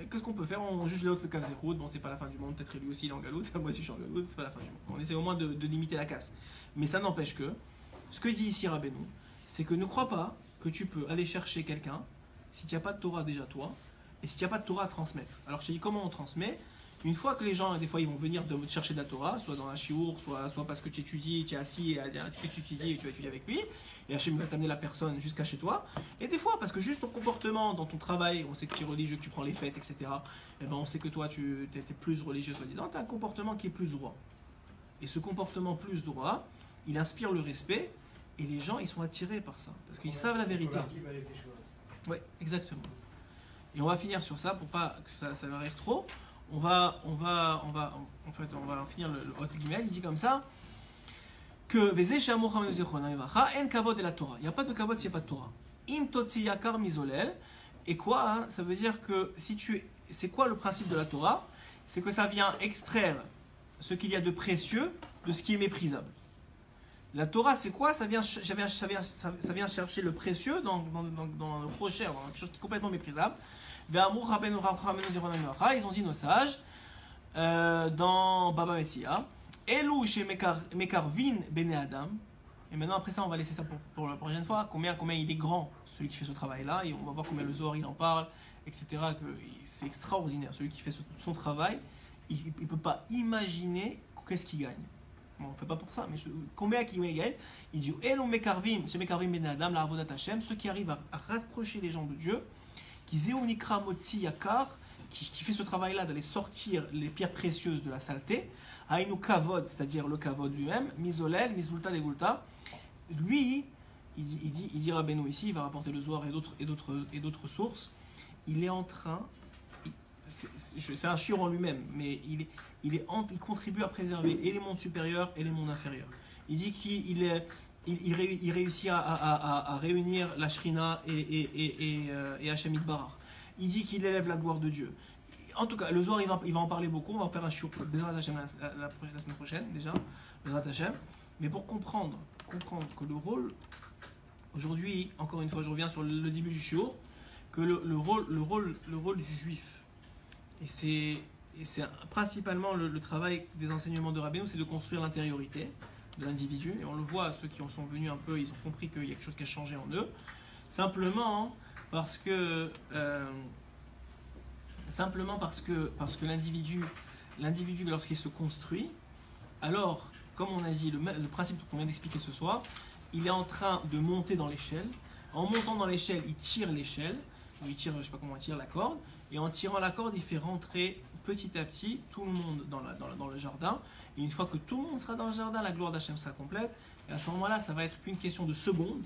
Qu'est-ce qu'on peut faire? On juge l'autre le cas zéro. Bon, c'est pas la fin du monde. Peut-être lui aussi il est en galoute. Moi aussi je suis en galoute. C'est pas la fin du monde. On essaie au moins de limiter la casse. Mais ça n'empêche que ce que dit ici Rabbeinu, c'est que ne crois pas que tu peux aller chercher quelqu'un si tu n'as pas de Torah déjà toi et si tu n'as pas de Torah à transmettre. Alors je te dis comment on transmet. Une fois que les gens, des fois, ils vont venir te chercher de la Torah, soit dans un shiur, soit parce que tu étudies, tu es assis, tu étudies et tu vas étudier avec lui, et Hachem va t'amener la personne jusqu'à chez toi. Et des fois, parce que juste ton comportement dans ton travail, on sait que tu es religieux, que tu prends les fêtes, etc., et ben on sait que toi, tu es plus religieux, soi-disant, tu as un comportement qui est plus droit. Et ce comportement plus droit, il inspire le respect, et les gens, ils sont attirés par ça, parce qu'ils savent la vérité. Oui, exactement. Et on va finir sur ça, pour pas que ça arrive trop. On va finir le Hot Gimel. Il dit comme ça que en kavod de la Torah. Il n'y a pas de kavod s'il n'y a pas de Torah. Im totsi yakar mizolel. Et quoi hein? Ça veut dire que c'est quoi le principe de la Torah? C'est que ça vient extraire ce qu'il y a de précieux de ce qui est méprisable. La Torah, c'est quoi? Ça vient chercher le précieux dans le rocher, dans quelque chose qui est complètement méprisable. Ils ont dit nos sages dans Baba Messia, Elou chez Mekarvin Bene Adam. Et maintenant, après ça, on va laisser ça pour la prochaine fois. Combien il est grand, celui qui fait ce travail-là, et on va voir combien le Zohar il en parle, etc. Que c'est extraordinaire. Celui qui fait son travail, il ne peut pas imaginer qu'est-ce qu'il gagne. Bon, on ne fait pas pour ça, mais combien il gagne? Il dit Elou Mekarvin, chez Mekarvin Bene Adam, la Avodat Hashem, ceux qui arrivent à rapprocher les gens de Dieu. Qui fait ce travail-là d'aller sortir les pierres précieuses de la saleté, Aïnou Kavod, c'est-à-dire le Kavod lui-même, Mizolel, Mizulta, Degulta, lui, il dit Rabbeinu ici, il va rapporter le Zohar et d'autres sources, il est en train, c'est un shiur en lui-même, mais il contribue à préserver et les mondes supérieurs et les mondes inférieurs. Il dit qu'il réussit à réunir la Shrina et Hachem Yitbarach. Il dit qu'il élève la gloire de Dieu. En tout cas, le Zohar, il va en parler beaucoup. On va en faire un shiur Bezrat Hachem la semaine prochaine, déjà. Bezrat Hachem. Mais pour comprendre que le rôle, aujourd'hui, encore une fois, je reviens sur le début du shiur, que le rôle du juif, et c'est principalement le travail des enseignements de Rabbeinu, c'est de construire l'intériorité de l'individu, et on le voit, ceux qui en sont venus un peu, ils ont compris qu'il y a quelque chose qui a changé en eux, simplement parce que l'individu lorsqu'il se construit, alors, comme on a dit, le principe qu'on vient d'expliquer ce soir, il est en train de monter dans l'échelle. En montant dans l'échelle, il tire l'échelle, ou il tire, je sais pas comment il tire la corde, et en tirant la corde, il fait rentrer petit à petit tout le monde dans le jardin. Et une fois que tout le monde sera dans le jardin, la gloire d'Hachem sera complète. Et à ce moment-là, ça va être qu'une question de secondes,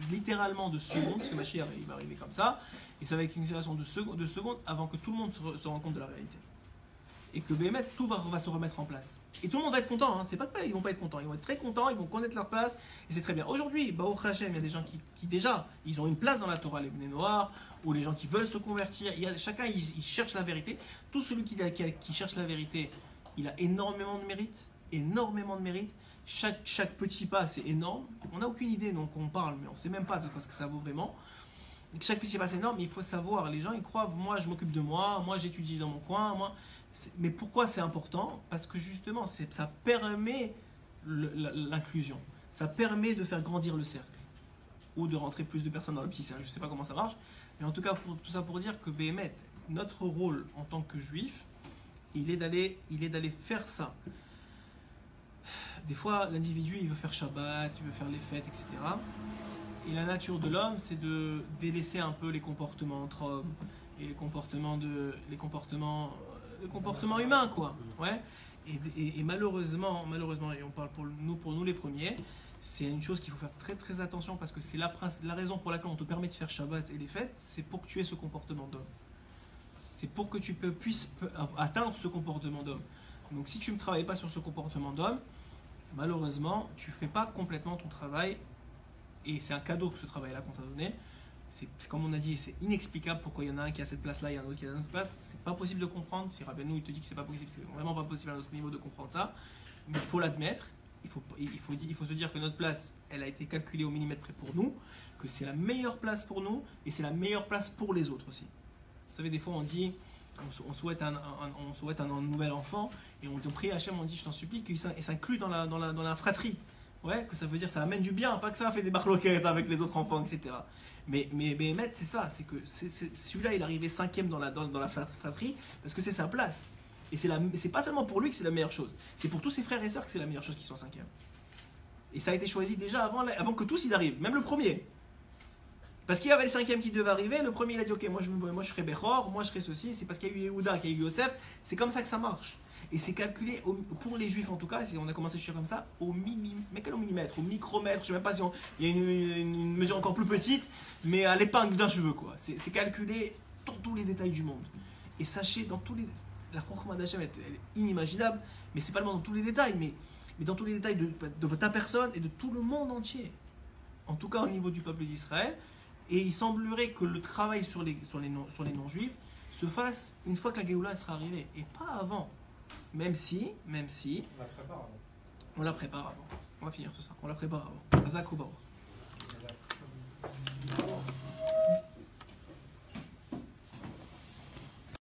littéralement de secondes, parce que Mashiach il va arriver comme ça. Et ça va être une question de secondes avant que tout le monde se rende compte de la réalité. et que Béhémet, tout va se remettre en place. Et tout le monde va être content, hein. C'est pas que ils vont pas être contents, ils vont être très contents, ils vont connaître leur place, et c'est très bien. Aujourd'hui, Baruch Hashem, il y a des gens qui déjà, ils ont une place dans la Torah, les Bnei Noach, ou les gens qui veulent se convertir, chacun, il cherche la vérité. Tout celui qui cherche la vérité, il a énormément de mérite, Chaque petit pas, c'est énorme. On n'a aucune idée, donc on parle, mais on ne sait même pas de ce que ça vaut vraiment. Chaque petit pas, c'est énorme, mais il faut savoir. Les gens, ils croient, moi, je m'occupe de moi j'étudie dans mon coin, Mais pourquoi c'est important? Parce que justement, ça permet l'inclusion. Ça permet de faire grandir le cercle. Ou de rentrer plus de personnes dans le petit cercle. Je ne sais pas comment ça marche. Mais en tout cas, tout ça pour dire que Béhémet, notre rôle en tant que juif, il est d'aller faire ça. Des fois, l'individu, il veut faire Shabbat, il veut faire les fêtes, etc. Et la nature de l'homme, c'est de délaisser un peu les comportements entre hommes et les comportements humains, quoi. Ouais. Et malheureusement, et on parle pour nous les premiers, c'est une chose qu'il faut faire très très attention parce que c'est la raison pour laquelle on te permet de faire Shabbat et les fêtes, c'est pour que tu aies ce comportement d'homme. C'est pour que tu puisses atteindre ce comportement d'homme. Donc si tu ne travailles pas sur ce comportement d'homme, malheureusement, tu ne fais pas complètement ton travail. Et c'est un cadeau que ce travail-là qu'on t'a donné. C'est comme on a dit, c'est inexplicable pourquoi il y en a un qui a cette place-là, il y en a un autre qui a une autre place. C'est pas possible de comprendre. Si Rabbeinu il te dit que c'est pas possible, c'est vraiment pas possible à notre niveau de comprendre ça. Mais il faut l'admettre. Il faut se dire que notre place, elle a été calculée au millimètre près pour nous, que c'est la meilleure place pour nous et c'est la meilleure place pour les autres aussi. Vous savez, des fois on dit, on souhaite un nouvel enfant et on prie Hachem, on dit, je t'en supplie, qu'il s'inclut dans la fratrie. Ouais, que ça veut dire ça amène du bien, pas que ça fait des barloquettes avec les autres enfants, etc. Mais Béhémet, c'est ça, c'est que celui-là, il est arrivé 5e dans la fratrie parce que c'est sa place. Et c'est pas seulement pour lui que c'est la meilleure chose, c'est pour tous ses frères et sœurs que c'est la meilleure chose qu'ils soient 5e. Et ça a été choisi déjà avant que tous ils arrivent, même le premier. Parce qu'il y avait le 5e qui devait arriver, le premier il a dit ok, moi je serai Bechor, moi je serai ceci, c'est parce qu'il y a eu Yehuda, qu'il y a eu Yosef, c'est comme ça que ça marche. Et c'est calculé, pour les juifs en tout cas, on a commencé à chercher comme ça, mais quel au millimètre, au micromètre, je ne sais même pas si il y a une mesure encore plus petite, mais à l'épingle d'un cheveu quoi. C'est calculé dans tous les détails du monde. Et sachez, la Chokhmah d'Hachem est inimaginable, mais c'est pas seulement dans tous les détails, mais dans tous les détails de ta personne et de tout le monde entier. En tout cas au niveau du peuple d'Israël. Et il semblerait que le travail sur les non-juifs se fasse une fois que la Géoula sera arrivée, et pas avant. Même si On la prépare avant. On la prépare avant. On va finir tout ça. On la prépare avant.